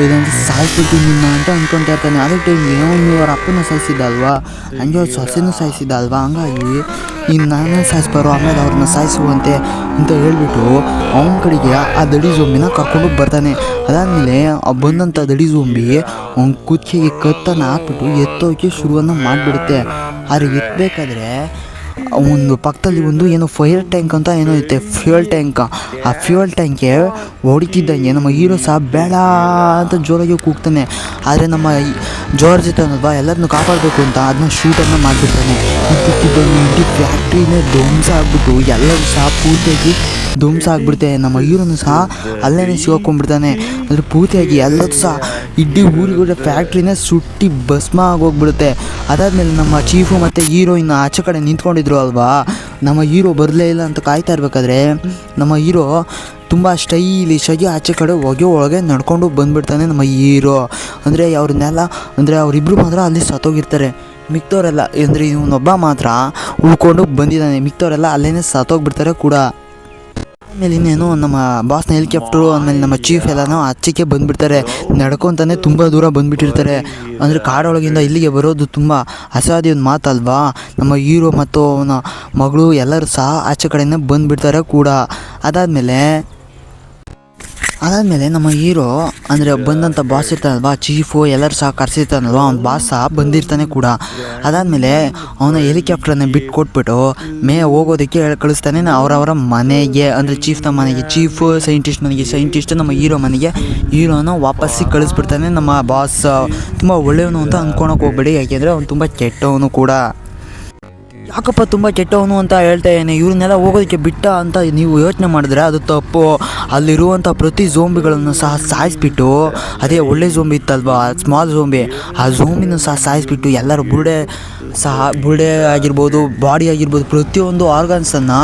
ಇದಂತ ಸಾಯಿಸ್ಬಿಟ್ಟು ನಿನ್ನ ಅಂತ ಅಂದ್ಕೊಳ್ತಾ ಇರ್ತಾನೆ. ಅದೇ ಟೈಮ್ಗೆ ಅವನು ಅವ್ರ ಅಪ್ಪನ ಸಾಯಿಸಿದ್ದ ಅಲ್ವಾ, ಹಂಗೆ ಅವ್ರ ಸೊಸೆನೂ ಸಾಯಿಸಿದ್ದ ಅಲ್ವಾ, ಹಂಗಾಗಿ ಇನ್ನು ನಾನೇ ಸಾಯಿಸ್ಬಾರೋ ಆಮೇಲೆ ಅವ್ರನ್ನ ಸಾಯಿಸುವಂತೆ ಅಂತ ಹೇಳ್ಬಿಟ್ಟು ಅವನ ಕಡೆಗೆ ಆ ದಡಿ ಝೋಂಬಿನ ಕರ್ಕೊಂಡು ಬರ್ತಾನೆ. ಅದಾದಮೇಲೆ ಬಂದಂಥ ದಡಿ ಝೋಂಬಿ ಅವ್ನ ಕುತ್ತಿಗೆಗೆ ಕತ್ತನ್ನು ಹಾಕ್ಬಿಟ್ಟು ಎತ್ತೋಕೆ ಶುರುವನ್ನು ಮಾಡಿಬಿಡುತ್ತೆ. ಆದರೆ ಎತ್ತಬೇಕಾದ್ರೆ ಒಂದು ಪಕ್ಕದಲ್ಲಿ ಒಂದು ಏನೋ ಫೈರ್ ಟ್ಯಾಂಕ್ ಅಂತ ಏನೋ ಇರುತ್ತೆ, ಫ್ಯೂಯಲ್ ಟ್ಯಾಂಕ್. ಆ ಫ್ಯೂಯಲ್ ಟ್ಯಾಂಕ್ಗೆ ಹೊಡಿತಿದ್ದಂಗೆ ನಮ್ಮ ಹೀರೋ ಸಹ ಬೇಡ ಅಂತ ಜೋರಾಗಿ ಕೂಗ್ತಾನೆ. ಆದರೆ ನಮ್ಮ ಜಾರ್ಜ್ ಇರ್ತಾನಲ್ವಾ ಎಲ್ಲರನ್ನೂ ಕಾಪಾಡಬೇಕು ಅಂತ ಅದನ್ನ ಶೂಟನ್ನು ಮಾಡಿಬಿಡ್ತಾನೆ. ಇಡೀ ಫ್ಯಾಕ್ಟ್ರಿನೇ ಧ್ವಂಸ ಆಗ್ಬಿಟ್ಟು ಎಲ್ಲರೂ ಸಹ ಪೂರ್ತಿಯಾಗಿ ಧ್ವಂಸ ಆಗಿಬಿಡುತ್ತೆ. ನಮ್ಮ ಹೀರೋನು ಸಹ ಅಲ್ಲೇ ಸಿಗಾಕೊಂಡ್ಬಿಡ್ತಾನೆ. ಅಂದರೆ ಪೂರ್ತಿಯಾಗಿ ಎಲ್ಲರೂ ಸಹ ಇಡೀ ಊರಿಗೂ ಫ್ಯಾಕ್ಟ್ರಿನೇ ಸುಟ್ಟಿ ಭಸ್ಮ ಆಗೋಗ್ಬಿಡುತ್ತೆ. ಅದಾದಮೇಲೆ ನಮ್ಮ ಚೀಫು ಮತ್ತು ಹೀರೋಯಿನ್ ಆಚೆ ಕಡೆ ನಿಂತ್ಕೊಂಡಿದ್ರು ಅಲ್ವಾ, ನಮ್ಮ ಹೀರೋ ಬರಲೇ ಇಲ್ಲ ಅಂತ ಕಾಯ್ತಾ ಇರಬೇಕಾದ್ರೆ ನಮ್ಮ ಹೀರೋ ತುಂಬ ಸ್ಟೈಲಿಶಾಗಿ ಆಚೆ ಕಡೆ ಒಳಗೆ ನಡ್ಕೊಂಡು ಬಂದುಬಿಡ್ತಾನೆ ನಮ್ಮ ಹೀರೋ. ಅಂದರೆ ಅವ್ರನ್ನೆಲ್ಲ ಅವರಿಬ್ಬರು ಮಾತ್ರ ಅಲ್ಲಿ ಸತ್ತೋಗಿರ್ತಾರೆ, ಮಿಕ್ತವರೆಲ್ಲ ಅಂದರೆ ಇವನೊಬ್ಬ ಮಾತ್ರ ಉಳ್ಕೊಂಡು ಬಂದಿದ್ದಾನೆ, ಮಿಕ್ತವರೆಲ್ಲ ಅಲ್ಲೇ ಸತ್ತೋಗ್ಬಿಡ್ತಾರೆ ಕೂಡ. ಆಮೇಲೆ ಇನ್ನೇನು ನಮ್ಮ ಬಾಸ್ನ ಹೆಲಿಕಾಪ್ಟರು ಆಮೇಲೆ ನಮ್ಮ ಚೀಫ್ ಎಲ್ಲನೂ ಆಚೆಗೆ ಬಂದುಬಿಡ್ತಾರೆ, ನಡ್ಕೊತಾನೆ ತುಂಬ ದೂರ ಬಂದುಬಿಟ್ಟಿರ್ತಾರೆ. ಅಂದರೆ ಕಾಡೊಳಗಿಂದ ಇಲ್ಲಿಗೆ ಬರೋದು ತುಂಬ ಅಸಾಧ್ಯ ಒಂದು ಮಾತಲ್ವಾ. ನಮ್ಮ ಹೀರೋ ಮತ್ತು ಅವನ ಮಗಳು ಎಲ್ಲರೂ ಸಹ ಆಚೆ ಕಡೆಯೇ ಬಂದುಬಿಡ್ತಾರೆ ಕೂಡ. ಅದಾದಮೇಲೆ ನಮ್ಮ ಹೀರೋ ಅಂದರೆ ಬಂದಂಥ ಬಾಸ್ ಇರ್ತಾನಲ್ವ, ಚೀಫು ಎಲ್ಲರೂ ಸಹ ಕರೆಸಿರ್ತಾನಲ್ವ, ಅವ್ನ ಬಾಸ್ ಸಹ ಬಂದಿರ್ತಾನೆ ಕೂಡ. ಅದಾದಮೇಲೆ ಅವನ ಹೆಲಿಕಾಪ್ಟ್ರನ್ನ ಬಿಟ್ಟು ಕೊಟ್ಬಿಟ್ಟು ಹೋಗೋದಕ್ಕೆ ಕಳಿಸ್ತಾನೆ ಅವರವರ ಮನೆಗೆ. ಅಂದರೆ ಚೀಫ್ನ ಮನೆಗೆ ಚೀಫು, ಸೈಂಟಿಸ್ಟ್ ನಮ್ಮ ಹೀರೋ ಮನೆಗೆ ಹೀರೋನ ವಾಪಸ್ಸಿಗೆ ಕಳಿಸ್ಬಿಡ್ತಾನೆ ನಮ್ಮ ಬಾಸ್. ತುಂಬ ಒಳ್ಳೆಯವನು ಅಂತ ಅಂದ್ಕೊಳಕ್ಕೆ ಹೋಗ್ಬೇಡಿ, ಯಾಕೆಂದರೆ ಅವ್ನು ತುಂಬ ಕೆಟ್ಟವನು ಕೂಡ. ಯಾಕಪ್ಪ ತುಂಬ ಕೆಟ್ಟವನು ಅಂತ ಹೇಳ್ತಾ ಇದ್ದೇನೆ, ಇವ್ರನ್ನೆಲ್ಲ ಹೋಗೋದಕ್ಕೆ ಬಿಟ್ಟ ಅಂತ ನೀವು ಯೋಚನೆ ಮಾಡಿದ್ರೆ ಅದು ತಪ್ಪು. ಅಲ್ಲಿರುವಂಥ ಪ್ರತಿ ಝೋಂಬಿಗಳನ್ನು ಸಹ ಸಾಯಿಸ್ಬಿಟ್ಟು, ಅದೇ ಒಳ್ಳೆ ಝೋಂಬಿ ಇತ್ತಲ್ವಾ ಸ್ಮಾಲ್ ಝೋಂಬಿ, ಆ ಝೋಂಬಿನೂ ಸಹ ಸಾಯಿಸ್ಬಿಟ್ಟು ಎಲ್ಲರೂ ಬುರ್ಡೆ ಆಗಿರ್ಬೋದು, ಬಾಡಿ ಆಗಿರ್ಬೋದು, ಪ್ರತಿಯೊಂದು ಆರ್ಗನ್ಸನ್ನು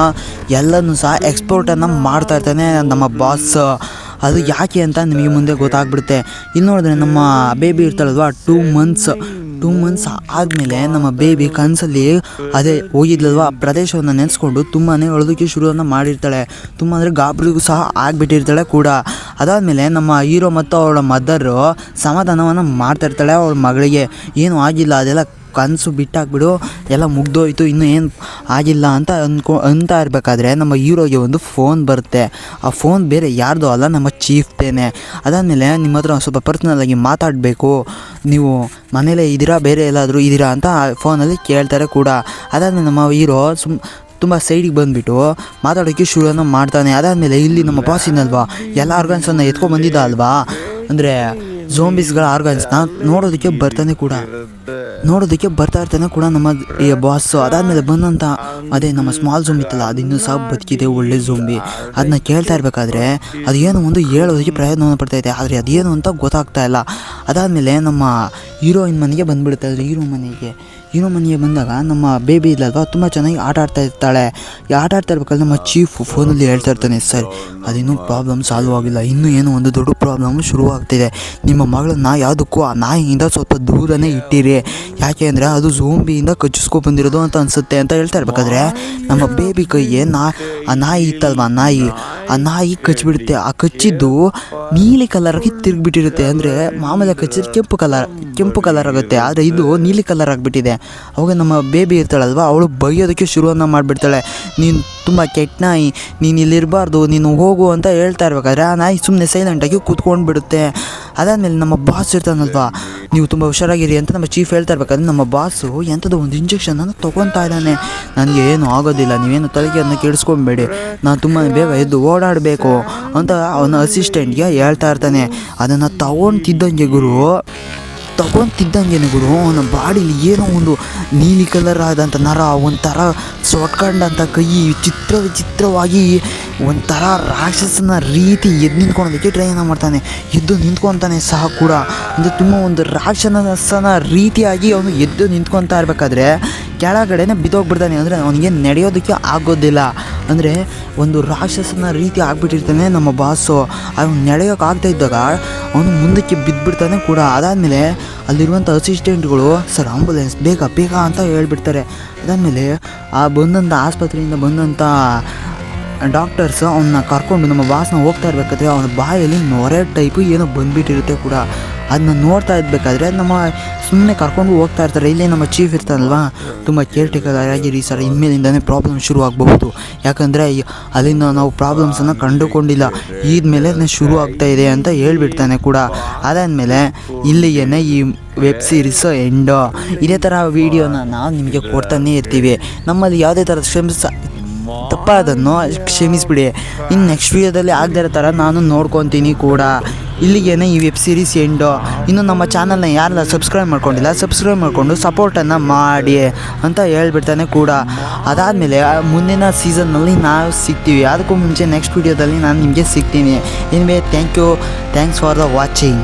ಎಲ್ಲನೂ ಸಹ ಎಕ್ಸ್ಪೋರ್ಟನ್ನು ಮಾಡ್ತಾ ಇರ್ತಾನೆ ನಮ್ಮ ಬಾಸ್. ಅದು ಯಾಕೆ ಅಂತ ನಿಮಗೆ ಮುಂದೆ ಗೊತ್ತಾಗ್ಬಿಡುತ್ತೆ. ಇಲ್ಲಿ ನೋಡಿದ್ರೆ ನಮ್ಮ ಬೇಬಿ ಇರ್ತಾಳಲ್ವ, 2 ಮಂತ್ಸ್ ಆದಮೇಲೆ ನಮ್ಮ ಬೇಬಿ ಕನಸಲ್ಲಿ ಅದೇ ಹೋಗಿದ್ಲಲ್ವ ಆ ಪ್ರದೇಶವನ್ನು ನೆನೆಸ್ಕೊಂಡು ತುಂಬಾ ಅಳೋದಕ್ಕೆ ಶುರುವನ್ನು ಮಾಡಿರ್ತಾಳೆ. ತುಂಬ ಅಂದರೆ ಗಾಬರಿಗೂ ಸಹ ಆಗಿಬಿಟ್ಟಿರ್ತಾಳೆ ಕೂಡ. ಅದಾದಮೇಲೆ ನಮ್ಮ ಹೀರೋ ಮತ್ತು ಅವಳ ಮದರು ಸಮಾಧಾನವನ್ನು ಮಾಡ್ತಾಯಿರ್ತಾಳೆ ಅವಳ ಮಗಳಿಗೆ, ಏನೂ ಆಗಿಲ್ಲ, ಅದೆಲ್ಲ ಕನಸು ಬಿಟ್ಟಾಕ್ಬಿಡು, ಎಲ್ಲ ಮುಗ್ದೋಯ್ತು, ಇನ್ನೂ ಏನು ಆಗಿಲ್ಲ ಅಂತ ಇರಬೇಕಾದ್ರೆ ನಮ್ಮ ಹೀರೋಗೆ ಒಂದು ಫೋನ್ ಬರುತ್ತೆ. ಆ ಫೋನ್ ಬೇರೆ ಯಾರ್ದೋ ಅಲ್ಲ, ನಮ್ಮ ಚೀಫ್ದೇನೆ. ಅದಾದಮೇಲೆ ನಿಮ್ಮ ಹತ್ರ ಸ್ವಲ್ಪ ಪರ್ಸ್ನಲಾಗಿ ಮಾತಾಡಬೇಕು, ನೀವು ಮನೇಲೇ ಇದ್ದೀರಾ ಬೇರೆ ಎಲ್ಲಾದರೂ ಇದ್ದೀರಾ ಅಂತ ಫೋನಲ್ಲಿ ಕೇಳ್ತಾರೆ ಕೂಡ. ಅದಾದಮೇಲೆ ನಮ್ಮ ಹೀರೋ ತುಂಬ ಸೈಡಿಗೆ ಬಂದುಬಿಟ್ಟು ಮಾತಾಡೋಕ್ಕೆ ಶುರುವನ್ನು ಮಾಡ್ತಾನೆ. ಅದಾದಮೇಲೆ ಇಲ್ಲಿ ನಮ್ಮ ಬಾಸಿನಲ್ವಾ ಎಲ್ಲ ಆರ್ಗನ್ಸನ್ನು ಎತ್ಕೊಂಡ್ಬಂದಿದ್ದ ಅಲ್ವಾ, ಅಂದರೆ ಝೋಂಬಿಸ್ಗಳ ಆರ್ಗನ್ಸ್ನ ನೋಡೋದಕ್ಕೆ ಬರ್ತಾ ಇರ್ತಾನೆ ಕೂಡ ನಮ್ಮ ಈ ಬಾಸು. ಅದಾದಮೇಲೆ ಬಂದಂಥ ಅದೇ ನಮ್ಮ ಸ್ಮಾಲ್ ಝೋಂಬಿ ಇತ್ತಲ್ಲ ಅದು ಇನ್ನೂ ಸಹ ಬದುಕಿದೆ, ಒಳ್ಳೆ ಝೋಂಬಿ. ಅದನ್ನ ಕೇಳ್ತಾ ಇರಬೇಕಾದ್ರೆ ಅದೇನು ಒಂದು ಹೇಳೋದಕ್ಕೆ ಪ್ರಯತ್ನವನ್ನು ಪಡ್ತಾಯಿದೆ, ಆದರೆ ಅದೇನು ಅಂತ ಗೊತ್ತಾಗ್ತಾ ಇಲ್ಲ. ಅದಾದಮೇಲೆ ನಮ್ಮ ಹೀರೋಯಿನ್ ಮನೆಗೆ ಬಂದುಬಿಡುತ್ತೆ. ಆದರೆ ಹೀರೋ ಮನೆಗೆ ಬಂದಾಗ ನಮ್ಮ ಬೇಬಿ ಇಲ್ಲಲ್ವ ತುಂಬ ಚೆನ್ನಾಗಿ ಆಟ ಆಡ್ತಾ ಇರ್ಬೇಕಾದ್ರೆ ನಮ್ಮ ಚೀಫ್ ಫೋನಲ್ಲಿ ಹೇಳ್ತಾ ಇರ್ತಾನೆ, ಸರ್ ಅದಿನ್ನೂ ಪ್ರಾಬ್ಲಮ್ ಸಾಲ್ವ್ ಆಗಿಲ್ಲ, ಇನ್ನೂ ಏನೋ ಒಂದು ದೊಡ್ಡ ಪ್ರಾಬ್ಲಮ್ ಶುರುವಾಗ್ತಿದೆ, ನಿಮ್ಮ ಮಗಳನ್ನ ಯಾವುದಕ್ಕೂ ಆ ನಾಯಿಯಿಂದ ಸ್ವಲ್ಪ ದೂರನೇ ಇಟ್ಟಿರಿ, ಯಾಕೆ ಅಂದರೆ ಅದು ಝೋಂಬಿಯಿಂದ ಕಚ್ಚಿಸ್ಕೊಬಂದಿರೋದು ಅಂತ ಅನಿಸುತ್ತೆ ಅಂತ ಹೇಳ್ತಾ ಇರಬೇಕಾದ್ರೆ ನಮ್ಮ ಬೇಬಿ ಕೈಗೆ ಆ ನಾಯಿ ಇತ್ತಲ್ವ, ಆ ನಾಯಿ ಕಚ್ಚಿಬಿಡುತ್ತೆ. ಆ ಕಚ್ಚಿದ್ದು ನೀಲಿ ಕಲರ್ಗೆ ತಿರುಗಿಬಿಟ್ಟಿರುತ್ತೆ. ಅಂದರೆ ಮಾಮೂಲಿ ಕಚ್ಚಿದ್ರೆ ಕೆಂಪು ಕಲರ್ ಆಗುತ್ತೆ, ಆದರೆ ಇದು ನೀಲಿ ಕಲರ್ ಆಗಿಬಿಟ್ಟಿದೆ. ಅವಾಗ ನಮ್ಮ ಬೇಬಿ ಇರ್ತಾಳಲ್ವ ಅವಳು ಬೈಯೋದಕ್ಕೆ ಶುರುವನ್ನು ಮಾಡಿಬಿಡ್ತಾಳೆ, ನೀನು ತುಂಬ ಕೆಟ್ಟ ನಾಯಿ, ನೀನು ಇಲ್ಲಿರಬಾರ್ದು, ನೀನು ಹೋಗು ಅಂತ ಹೇಳ್ತಾ ಇರ್ಬೇಕಾದ್ರೆ ಆ ನಾಯಿ ಸುಮ್ಮನೆ ಸೈಲೆಂಟಾಗಿ ಕೂತ್ಕೊಂಡು ಬಿಡುತ್ತೆ. ಅದಾದಮೇಲೆ ನಮ್ಮ ಬಾಸ್ ಇರ್ತಾನಲ್ವಾ, ನೀವು ತುಂಬ ಹುಷಾರಾಗಿರಿ ಅಂತ ನಮ್ಮ ಚೀಫ್ ಹೇಳ್ತಾ ಇರ್ಬೇಕಾದ್ರೆ ನಮ್ಮ ಬಾಸು ಎಂಥದ್ದು ಒಂದು ಇಂಜೆಕ್ಷನನ್ನು ತೊಗೊತಾ ಇದ್ದಾನೆ. ನನಗೆ ಏನು ಆಗೋದಿಲ್ಲ, ನೀವೇನು ತಲೆಗೆಯನ್ನು ಕೆಡಿಸ್ಕೊಬೇಡಿ, ನಾನು ತುಂಬ ಬೇಗ ಎದ್ದು ಓಡಾಡಬೇಕು ಅಂತ ಅವನ ಅಸಿಸ್ಟೆಂಟ್ಗೆ ಹೇಳ್ತಾ ಇರ್ತಾನೆ. ಅದನ್ನು ತಗೊತಿದ್ದಂಗೆ ಗುರು ಅವನ ಬಾಡಿಲಿ ಏನೋ ಒಂದು ನೀಲಿ ಕಲರ್ ಆದಂಥ ನರ, ಒಂಥರ ಸೊಟ್ಕೊಂಡಂಥ ಕೈ, ವಿಚಿತ್ರವಾಗಿ ಒಂಥರ ರಾಕ್ಷಸನ ರೀತಿ ಎದ್ದು ನಿಂತ್ಕೊಳೋದಕ್ಕೆ ಟ್ರೈನ ಮಾಡ್ತಾನೆ. ಎದ್ದು ನಿಂತ್ಕೊತಾನೆ ಸಹ ಕೂಡ, ಅಂದರೆ ತುಂಬ ಒಂದು ರಾಕ್ಷಸನ ರೀತಿಯಾಗಿ ಅವನು ಎದ್ದು ನಿಂತ್ಕೊತಾ ಇರಬೇಕಾದ್ರೆ ಕೆಳಗಡೆನೇ ಬಿದ್ದೋಗ್ಬಿಡ್ತಾನೆ. ಅಂದರೆ ಅವನಿಗೆ ನಡೆಯೋದಕ್ಕೆ ಆಗೋದಿಲ್ಲ, ಅಂದರೆ ಒಂದು ರಾಕ್ಷಸನ ರೀತಿ ಆಗಿಬಿಟ್ಟಿರ್ತಾನೆ ನಮ್ಮ ಬಾಸು. ಅವನು ನಡೆಯೋಕೆ ಆಗ್ತಾ ಇದ್ದಾಗ ಅವನು ಮುಂದಕ್ಕೆ ಬಿದ್ದುಬಿಡ್ತಾನೆ ಕೂಡ. ಅದಾದಮೇಲೆ ಅಲ್ಲಿರುವಂಥ ಅಸಿಸ್ಟೆಂಟ್ಗಳು ಸರ್ ಆಂಬುಲೆನ್ಸ್ ಬೇಗ ಅಂತ ಹೇಳ್ಬಿಡ್ತಾರೆ. ಅದಾದಮೇಲೆ ಬಂದಂಥ ಆಸ್ಪತ್ರೆಯಿಂದ ಬಂದಂಥ ಡಾಕ್ಟರ್ಸ್ ಅವನ್ನ ಕರ್ಕೊಂಡು ನಮ್ಮ ಬಾಸ್ನ ಹೋಗ್ತಾ ಇರಬೇಕಾದ್ರೆ ಅವನ ಬಾಯಲ್ಲಿ ನೊರೆ ಟೈಪು ಏನೋ ಬಂದುಬಿಟ್ಟಿರುತ್ತೆ ಕೂಡ. ಅದನ್ನ ನೋಡ್ತಾ ಇರಬೇಕಾದ್ರೆ ನಮ್ಮ ಸುಮ್ಮನೆ ಕರ್ಕೊಂಡು ಹೋಗ್ತಾ ಇರ್ತಾರೆ. ಇಲ್ಲೇ ನಮ್ಮ ಚೀಫ್ ಇರ್ತಾನಲ್ವ, ತುಂಬ ಕೇರ್ಟೇಕರ್ ಆಗಿರಿ ಸರ್, ಇನ್ಮೇಲಿಂದನೇ ಪ್ರಾಬ್ಲಮ್ ಶುರು ಆಗಬಹುದು, ಯಾಕಂದರೆ ಅಲ್ಲಿಂದ ನಾವು ಪ್ರಾಬ್ಲಮ್ಸನ್ನು ಕಂಡುಕೊಂಡಿಲ್ಲ, ಇದ್ಮೇಲೆ ಶುರು ಆಗ್ತಾ ಇದೆ ಅಂತ ಹೇಳ್ಬಿಡ್ತಾನೆ ಕೂಡ. ಅದಾದಮೇಲೆ ಇಲ್ಲಿಗೇನೆ ಈ ವೆಬ್ ಸೀರೀಸು ಎಂಡೋ. ಇದೇ ಥರ ವೀಡಿಯೋನ ನಾವು ನಿಮಗೆ ಕೊಡ್ತಾನೆ ಇರ್ತೀವಿ. ನಮ್ಮಲ್ಲಿ ಯಾವುದೇ ಥರದ ತಪ್ಪಾದನ್ನು ಕ್ಷಮಿಸಿಬಿಡಿ. ಇನ್ನು ನೆಕ್ಸ್ಟ್ ವೀಡಿಯೋದಲ್ಲಿ ಆಗದೇ ಇರೋ ಥರ ನಾನು ನೋಡ್ಕೊತೀನಿ ಕೂಡ. ಇಲ್ಲಿಗೇನೆ ಈ ವೆಬ್ ಸೀರೀಸ್ ಎಂಡೋ. ಇನ್ನು ನಮ್ಮ ಚಾನಲ್ನ ಯಾರೆಲ್ಲ ಸಬ್ಸ್ಕ್ರೈಬ್ ಮಾಡ್ಕೊಂಡಿಲ್ಲ, ಸಬ್ಸ್ಕ್ರೈಬ್ ಮಾಡಿಕೊಂಡು ಸಪೋರ್ಟನ್ನು ಮಾಡಿ ಅಂತ ಹೇಳ್ಬಿಡ್ತಾನೆ ಕೂಡ. ಅದಾದಮೇಲೆ ಮುಂದಿನ ಸೀಸನ್ನಲ್ಲಿ ನಾವು ಸಿಗ್ತೀವಿ. ಅದಕ್ಕೂ ಮುಂಚೆ ನೆಕ್ಸ್ಟ್ ವೀಡಿಯೋದಲ್ಲಿ ನಾನು ನಿಮಗೆ ಸಿಗ್ತೀನಿ. Anyway thanks for the watching.